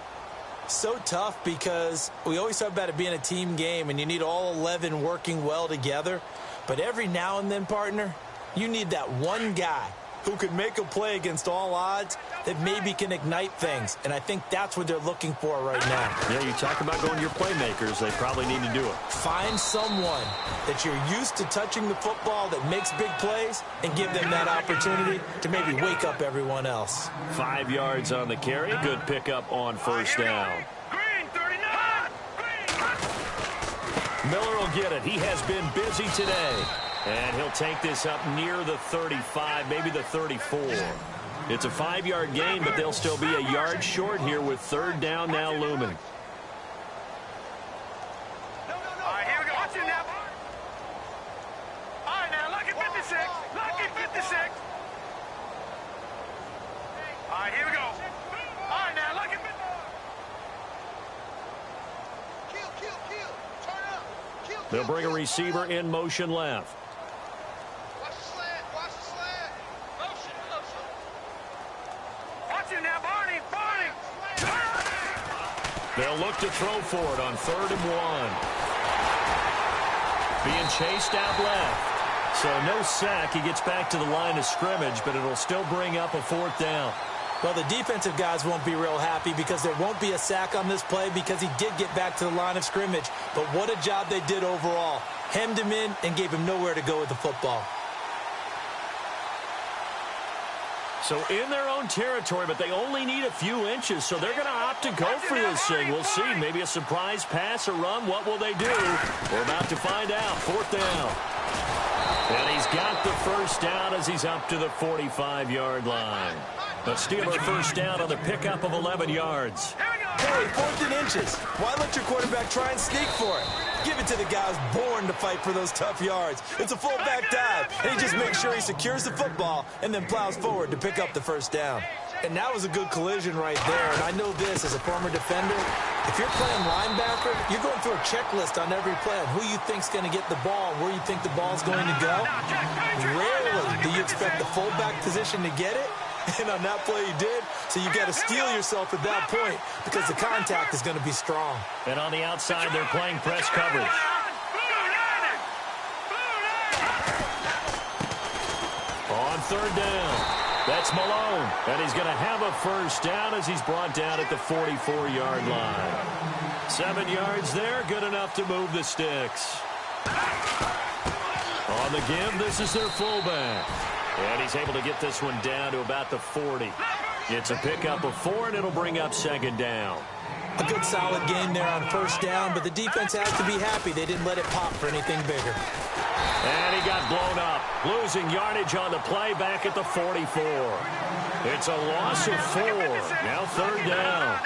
So tough because we always talk about it being a team game, and you need all 11 working well together. But every now and then, partner, you need that one guy who could make a play against all odds that maybe can ignite things. And I think that's what they're looking for right now. Yeah, you talk about going to your playmakers. They probably need to do it. Find someone that you're used to touching the football that makes big plays and give them that opportunity to maybe wake up everyone else. 5 yards on the carry. Good pickup on first down. Green, 39. Miller will get it. He has been busy today. And he'll take this up near the 35, maybe the 34. It's a 5-yard gain, but they'll still be a yard short here with third down now looming. All right, here we go. Watch it now. All right, now, lucky 56. Lucky 56. All right, here we go. All right, now, lucky 56. Kill. Turn up. Kill. They'll bring a receiver in motion left. Watch the slant. Motion. Watch it now, Barney. They'll look to throw for it on 3rd and 1. Being chased out left. So no sack. He gets back to the line of scrimmage, but it'll still bring up a 4th down. Well, the defensive guys won't be real happy because there won't be a sack on this play because he did get back to the line of scrimmage. But what a job they did overall. Hemmed him in and gave him nowhere to go with the football. So in their own territory, but they only need a few inches, so they're going to opt to go for this thing. We'll see. Maybe a surprise pass or run. What will they do? We're about to find out. 4th down. And he's got the first down as he's up to the 45-yard line. The Steelers first down on the pickup of 11 yards. Hey, 4th and inches. Why let your quarterback try and sneak for it? Give it to the guy who's born to fight for those tough yards. It's a fullback dive, and he just makes sure he secures the football and then plows forward to pick up the first down. And that was a good collision right there. And I know this as a former defender. If you're playing linebacker, you're going through a checklist on every play on who you think's going to get the ball, where you think the ball's going to go. Rarely do you expect the fullback position to get it. And on that play he did, so you got to steel yourself at that point because the contact is going to be strong. And on the outside, they're playing press coverage. On 3rd down, that's Malone. And he's going to have a first down as he's brought down at the 44-yard line. 7 yards there, good enough to move the sticks. On the give, this is their fullback. And he's able to get this one down to about the 40. It's a pickup of 4, and it'll bring up 2nd down. A good solid game there on first down, but the defense has to be happy they didn't let it pop for anything bigger. And he got blown up, losing yardage on the play back at the 44. It's a loss of 4. Now 3rd down.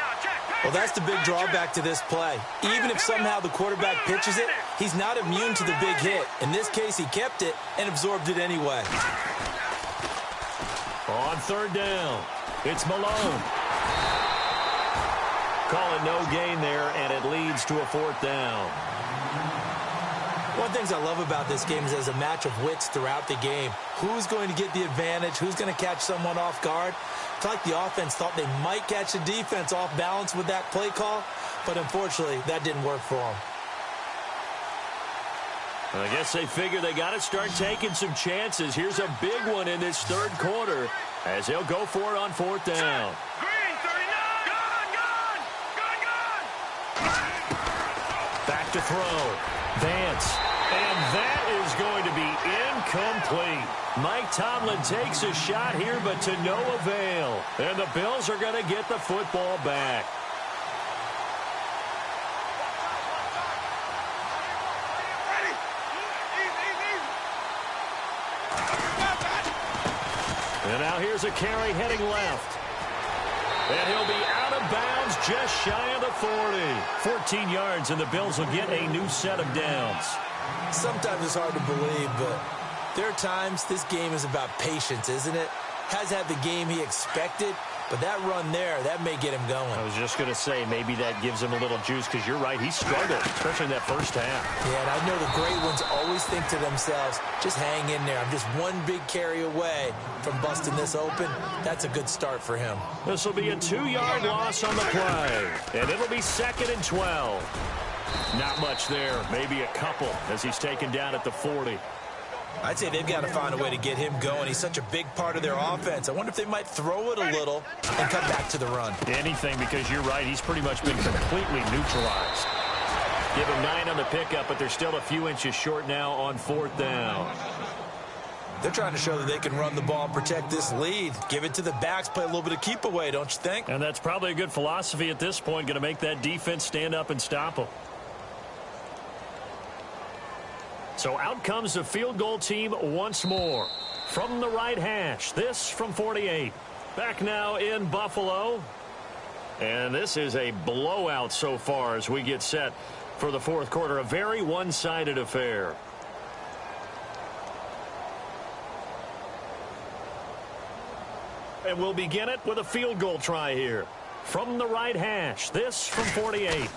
Well, that's the big drawback to this play. Even if somehow the quarterback pitches it, he's not immune to the big hit. In this case, he kept it and absorbed it anyway. On 3rd down, it's Malone. Call it no gain there, and it leads to a 4th down. One of the things I love about this game is there's a match of wits throughout the game. Who's going to get the advantage? Who's going to catch someone off guard? It's like the offense thought they might catch the defense off balance with that play call, but unfortunately, that didn't work for them. I guess they figure they got to start taking some chances. Here's a big one in this 3rd quarter as they'll go for it on 4th down. Green, 39. Gone. Back to throw. Vance And that is going to be incomplete. Mike Tomlin takes a shot here, but to no avail. And the Bills are going to get the football back. And now here's a carry heading left. And he'll be out of bounds just shy of the 40. 14 yards, and the Bills will get a new set of downs. Sometimes it's hard to believe, but there are times this game is about patience, isn't it? Has had the game he expected, but that run there, that may get him going. I was just going to say, maybe that gives him a little juice, because you're right, he struggled, especially in that first half. Yeah, and I know the great ones always think to themselves, just hang in there. I'm just one big carry away from busting this open. That's a good start for him. This will be a 2-yard loss on the play, and it'll be 2nd and 12. Not much there, maybe a couple, as he's taken down at the 40. I'd say they've got to find a way to get him going. He's such a big part of their offense. I wonder if they might throw it a little and come back to the run. Anything, because you're right, he's pretty much been completely neutralized. Give him 9 on the pickup, but they're still a few inches short now on 4th down. They're trying to show that they can run the ball and protect this lead. Give it to the backs, play a little bit of keep away, don't you think? And that's probably a good philosophy at this point, going to make that defense stand up and stop them. So out comes the field goal team once more. From the right hash, this from 48. Back now in Buffalo. And this is a blowout so far as we get set for the fourth quarter. A very one-sided affair. And we'll begin it with a field goal try here. From the right hash, this from 48.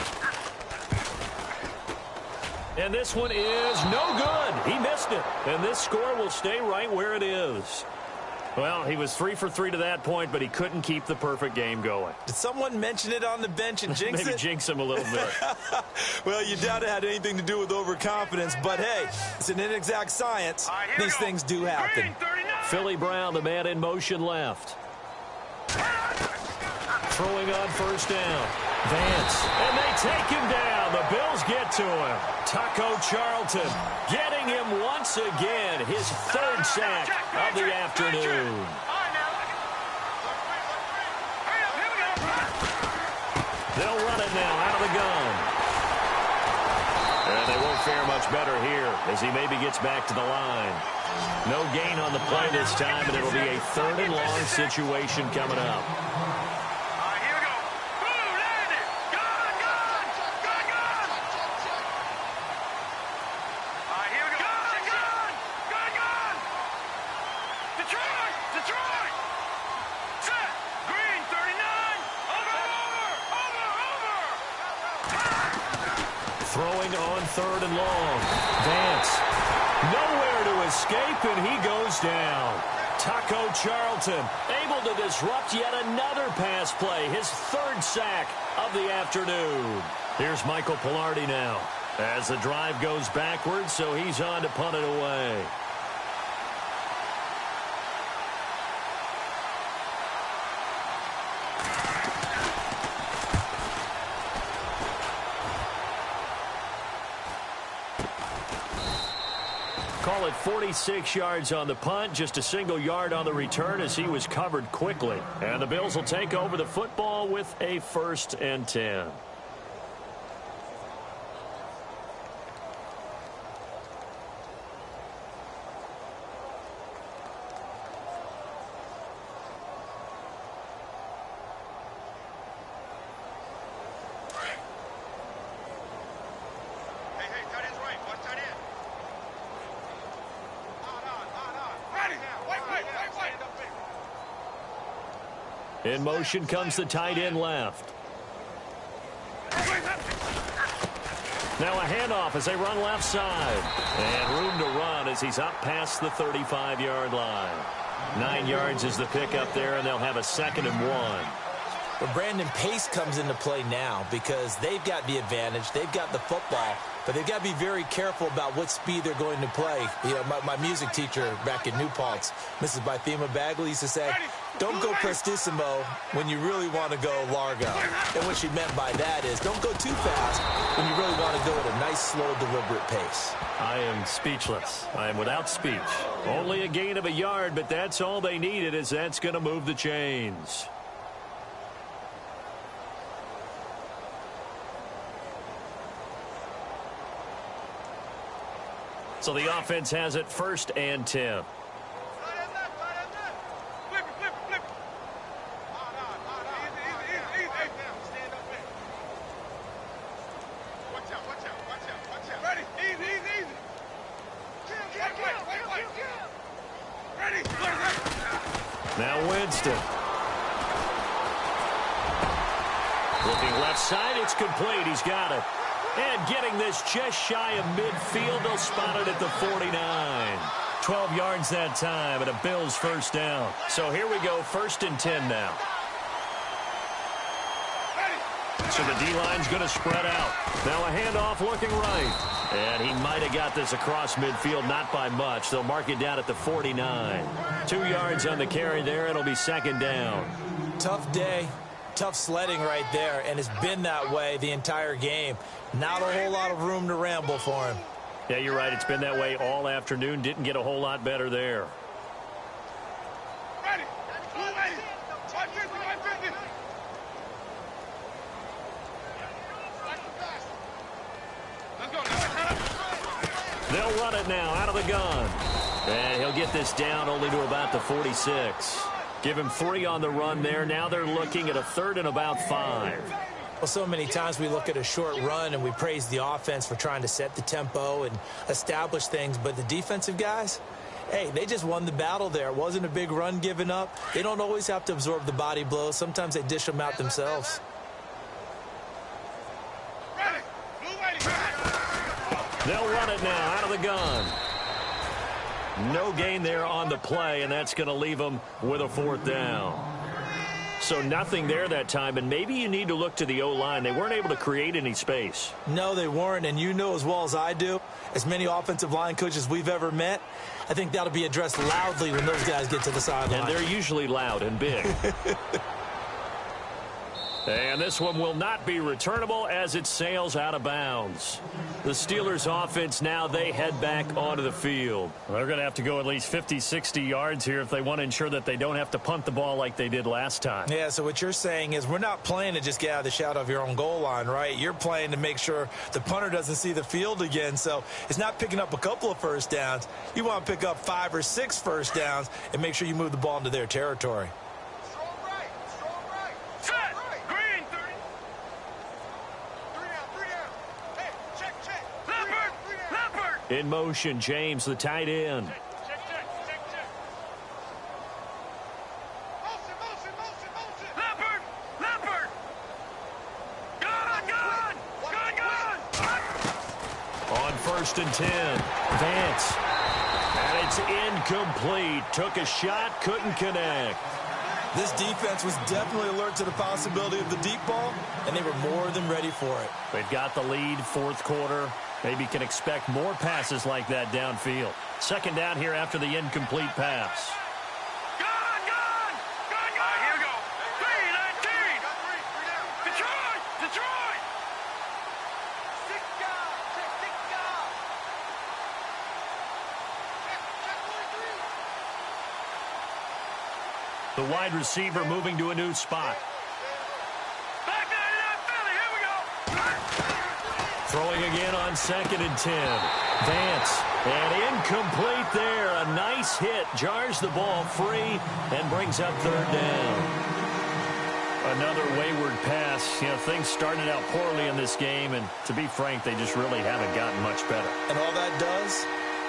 And this one is no good. He missed it. And this score will stay right where it is. Well, he was 3 for 3 to that point, but he couldn't keep the perfect game going. Did someone mention it on the bench and jinx it? Maybe jinx him a little bit. Well, you doubt it had anything to do with overconfidence, but hey, it's an inexact science. These things do happen. Philly Brown, the man in motion left. Throwing on first down. Vance. And they take him down. The Bills get to him. Taco Charlton getting him once again. His 3rd sack of the afternoon. They'll run it now out of the gun. And they won't fare much better here as he maybe gets back to the line. No gain on the play this time, and it'll be a 3rd and long situation coming up. Throwing on 3rd and long. Vance. Nowhere to escape, and he goes down. Taco Charlton able to disrupt yet another pass play. His 3rd sack of the afternoon. Here's Michael Pilardi now as the drive goes backwards, so he's on to punt it away. Call it 46 yards on the punt, just a single yard on the return as he was covered quickly. And the Bills will take over the football with a 1st and 10. In motion comes the tight end left. Now a handoff as they run left side. And room to run as he's up past the 35-yard line. 9 yards is the pickup there, and they'll have a 2nd and 1. But Brandon, pace comes into play now because they've got the advantage. They've got the football, but they've got to be very careful about what speed they're going to play. You know, my music teacher back in New Paltz, Mrs. Bythema Bagley, used to say, don't go prestissimo when you really want to go largo. And what she meant by that is don't go too fast when you really want to go at a a nice, slow, deliberate pace. I am speechless. I am without speech. Only a gain of a yard, but that's all they needed, as that's going to move the chains. So the offense has it 1st and 10. Now Winston. Looking left side, it's complete. He's got it. And getting this just shy of midfield, they'll spot it at the 49. 12 yards that time, and a Bills 1st down. So here we go, 1st and 10 now. So the D-line's going to spread out. Now a handoff looking right. And he might have got this across midfield, not by much. They'll mark it down at the 49. 2 yards on the carry there. It'll be 2nd down. Tough day. Tough sledding right there, and it's been that way the entire game. Not a whole lot of room to ramble for him. Yeah, you're right. It's been that way all afternoon. Didn't get a whole lot better there. They'll run it now out of the gun. And he'll get this down only to about the 46. Give him 3 on the run there. Now they're looking at a 3rd and about 5. Well, so many times we look at a short run and we praise the offense for trying to set the tempo and establish things. But the defensive guys, hey, they just won the battle there. It wasn't a big run given up. They don't always have to absorb the body blows. Sometimes they dish them out themselves. They'll run it now out of the gun. No gain there on the play, and that's going to leave them with a 4th down. So nothing there that time, and maybe you need to look to the O-line. They weren't able to create any space. No, they weren't, and you know as well as I do, as many offensive line coaches we've ever met, I think that'll be addressed loudly when those guys get to the sideline. And they're usually loud and big. And this one will not be returnable as it sails out of bounds. The Steelers offense now, they head back onto the field. They're going to have to go at least 50, 60 yards here if they want to ensure that they don't have to punt the ball like they did last time. Yeah, so what you're saying is we're not playing to just get out of the shadow of your own goal line, right? You're playing to make sure the punter doesn't see the field again. So it's not picking up a couple of 1st downs. You want to pick up 5 or 6 1st downs and make sure you move the ball into their territory. In motion, James, the tight end. On 1st and 10, Vance. And it's incomplete. Took a shot, couldn't connect. This defense was definitely alert to the possibility of the deep ball, and they were more than ready for it. They've got the lead, 4th quarter. Maybe can expect more passes like that downfield. 2nd down here after the incomplete pass. Here we go. 3-19. Detroit! Detroit! The wide receiver moving to a new spot. Back there to that Philly. Here we go. Throwing again on 2nd and 10. Vance. And incomplete there. A nice hit. Jars the ball free and brings up 3rd down. Another wayward pass. You know, things started out poorly in this game, and to be frank, they just really haven't gotten much better. And all that does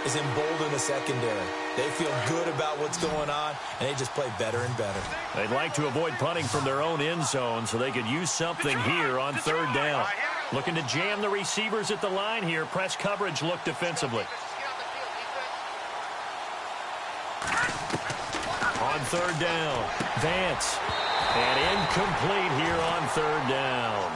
is embolden the secondary. They feel good about what's going on, and they just play better and better. They'd like to avoid punting from their own end zone so they could use something here on 3rd down. Looking to jam the receivers at the line here. Press coverage look defensively. On 3rd down, Vance. And incomplete here on 3rd down.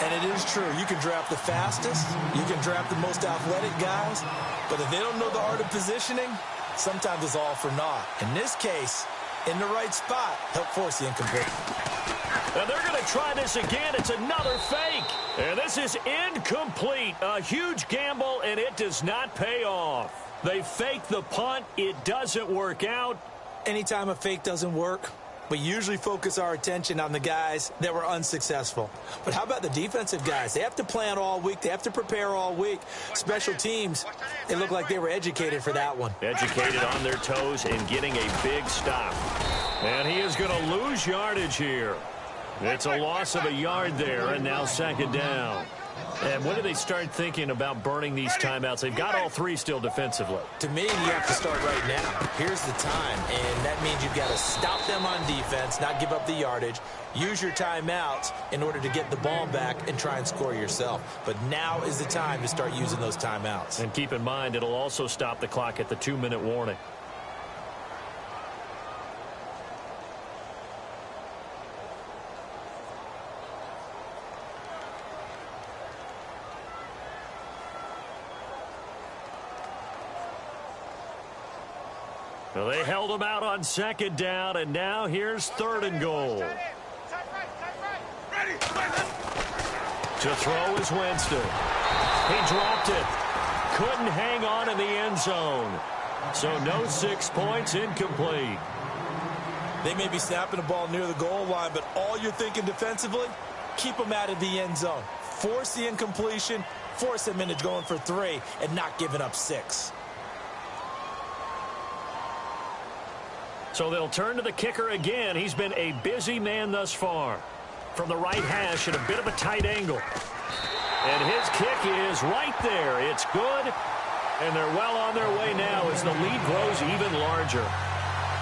And it is true. You can draft the fastest. You can draft the most athletic guys. But if they don't know the art of positioning, sometimes it's all for naught. In this case, in the right spot, help force the incomplete. And they're going to try this again. It's another fake. And this is incomplete. A huge gamble, and it does not pay off. They fake the punt. It doesn't work out. Anytime a fake doesn't work, we usually focus our attention on the guys that were unsuccessful. But how about the defensive guys? They have to plan all week. They have to prepare all week. Special teams, they look like they were educated for that one. Educated on their toes and getting a big stop. And he is going to lose yardage here. It's a loss of a yard there, and now second down. And when do they start thinking about burning these timeouts? They've got all three still defensively. To me, you have to start right now. Here's the time, and that means you've got to stop them on defense, not give up the yardage, use your timeouts in order to get the ball back and try and score yourself. But now is the time to start using those timeouts. And keep in mind, it'll also stop the clock at the 2-minute warning. Well, they held him out on second down, and now here's third and goal. To throw is Winston. He dropped it. Couldn't hang on in the end zone. So no 6 points, incomplete. They may be snapping the ball near the goal line, but all you're thinking defensively, keep them out of the end zone. Force the incompletion, force them into going for 3, and not giving up 6. So they'll turn to the kicker again. He's been a busy man thus far. From the right hash at a bit of a tight angle. And his kick is right there. It's good. And they're well on their way now as the lead grows even larger.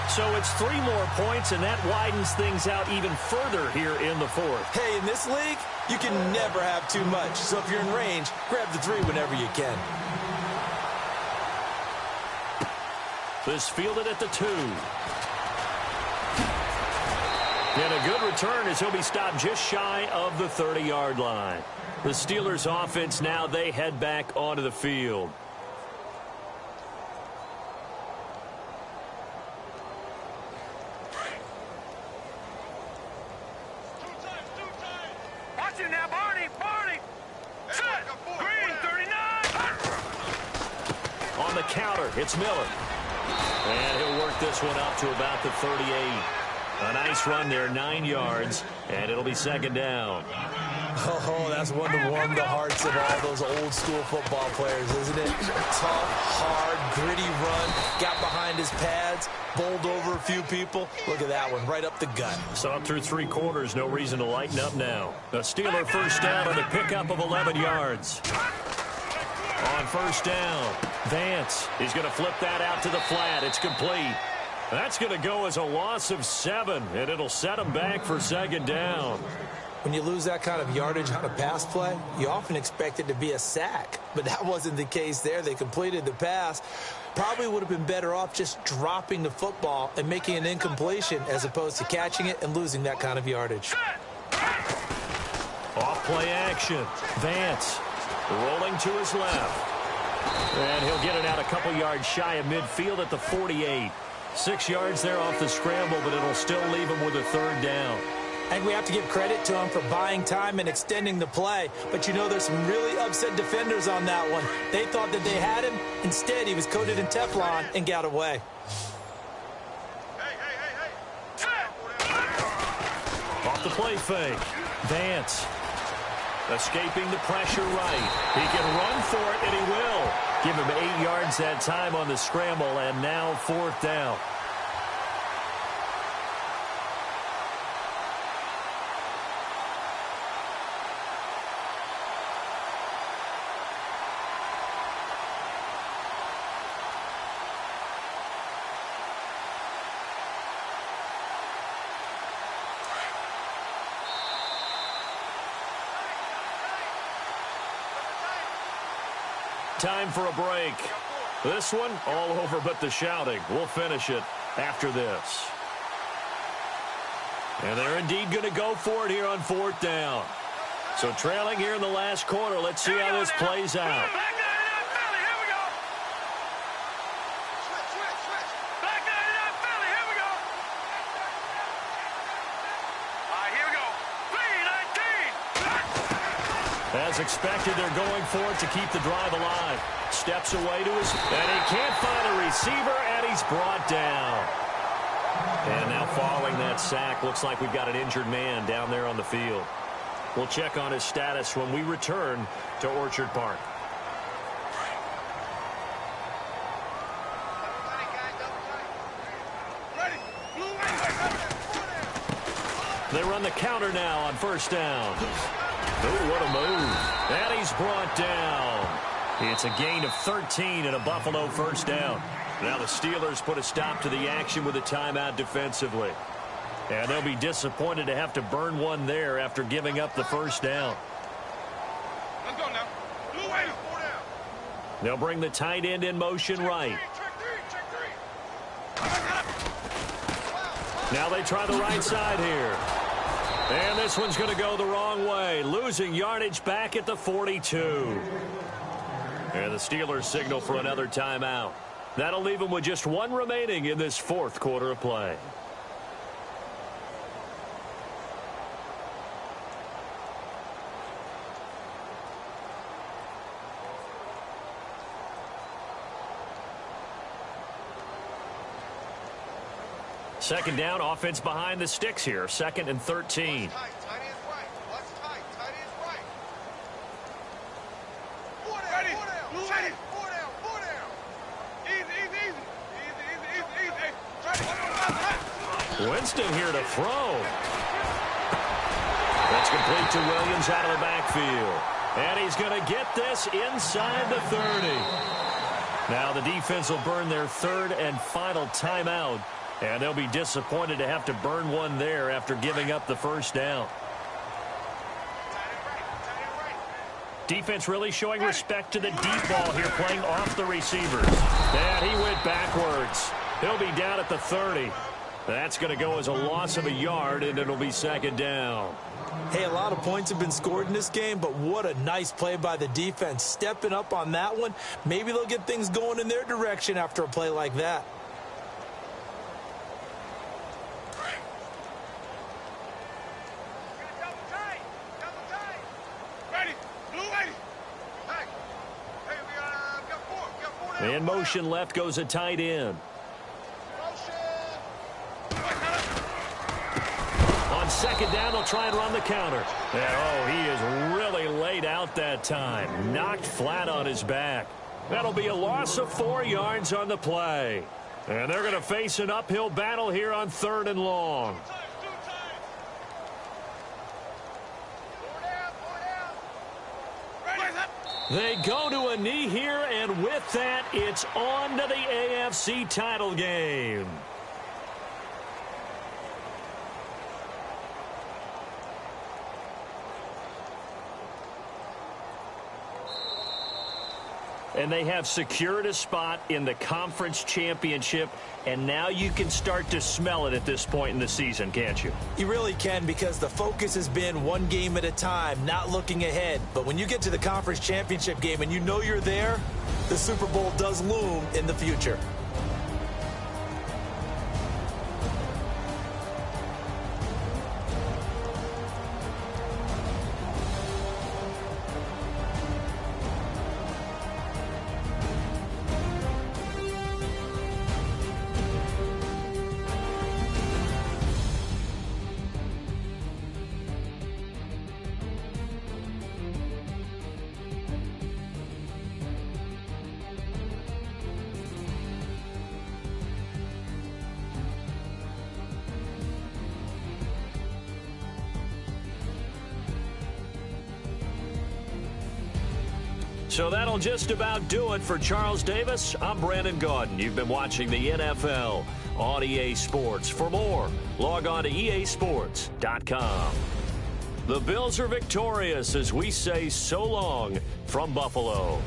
So it's 3 more points, and that widens things out even further here in the fourth. Hey, in this league, you can never have too much. So if you're in range, grab the 3 whenever you can. This fielded at the 2. And a good return as he'll be stopped just shy of the 30-yard line. The Steelers' offense now, they head back onto the field. Watch it now, Barney! Set! Green, 39! On the counter, it's Miller. And he'll work this one up to about the 38. A nice run there, 9 yards, and it'll be second down. Oh, that's one to warm the hearts of all those old-school football players, isn't it? Tough, hard, gritty run, got behind his pads, bowled over a few people. Look at that one, right up the gut. Saw through 3 quarters, no reason to lighten up now. A Steeler first down on the pickup of 11 yards. On first down, Vance. He's going to flip that out to the flat. It's complete. That's going to go as a loss of 7, and it'll set him back for second down. When you lose that kind of yardage on a pass play, you often expect it to be a sack. But that wasn't the case there. They completed the pass. Probably would have been better off just dropping the football and making an incompletion as opposed to catching it and losing that kind of yardage. Off play action. Vance rolling to his left. And he'll get it out a couple yards shy of midfield at the 48. 6 yards there off the scramble, but it'll still leave him with a third down. I think we have to give credit to him for buying time and extending the play. But, you know, there's some really upset defenders on that one. They thought that they had him. Instead, he was coated in Teflon and got away. Hey! Off the play fake. Vance escaping the pressure right. He can run for it, and he will. Give him 8 yards that time on the scramble, and now fourth down. Time for a break. This one all over but the shouting. We'll finish it after this. And they're indeed going to go for it here on fourth down. So trailing here in the last quarter. Let's see how this plays out. As expected, they're going for it to keep the drive alive. Steps away to his, and he can't find a receiver, and he's brought down. And now following that sack, looks like we've got an injured man down there on the field. We'll check on his status when we return to Orchard Park. They run the counter now on first down. Oh, what a move. And he's brought down. It's a gain of 13 and a Buffalo first down. Now the Steelers put a stop to the action with a timeout defensively. And they'll be disappointed to have to burn one there after giving up the first down. Let's go now. Blue way. They'll bring the tight end in motion right. Check three. Now they try the right side here. And this one's going to go the wrong way. Losing yardage back at the 42. And the Steelers signal for another timeout. That'll leave them with just one remaining in this fourth quarter of play. Second down, offense behind the sticks here. 2nd and 13. Tight end right. Let's tight end right. Four down. Four down. Easy. Winston here to throw. That's complete to Williams out of the backfield. And he's going to get this inside the 30. Now the defense will burn their third and final timeout. And they'll be disappointed to have to burn one there after giving up the first down. Defense really showing respect to the deep ball here, playing off the receivers. And he went backwards. He'll be down at the 30. That's going to go as a loss of a yard, and it'll be second down. Hey, a lot of points have been scored in this game, but what a nice play by the defense. Stepping up on that one. Maybe they'll get things going in their direction after a play like that. In motion left goes a tight end. On second down, they'll try and run the counter. And, he is really laid out that time. Knocked flat on his back. That'll be a loss of 4 yards on the play. And they're going to face an uphill battle here on 3rd and long. They go to a knee here, and with that, it's on to the AFC title game. And they have secured a spot in the conference championship, and now you can start to smell it at this point in the season, can't you? You really can, because the focus has been one game at a time, not looking ahead. But when you get to the conference championship game and you know you're there, the Super Bowl does loom in the future. So that'll just about do it for Charles Davis. I'm Brandon Gaudin. You've been watching the NFL on EA Sports. For more, log on to easports.com. The Bills are victorious as we say so long from Buffalo.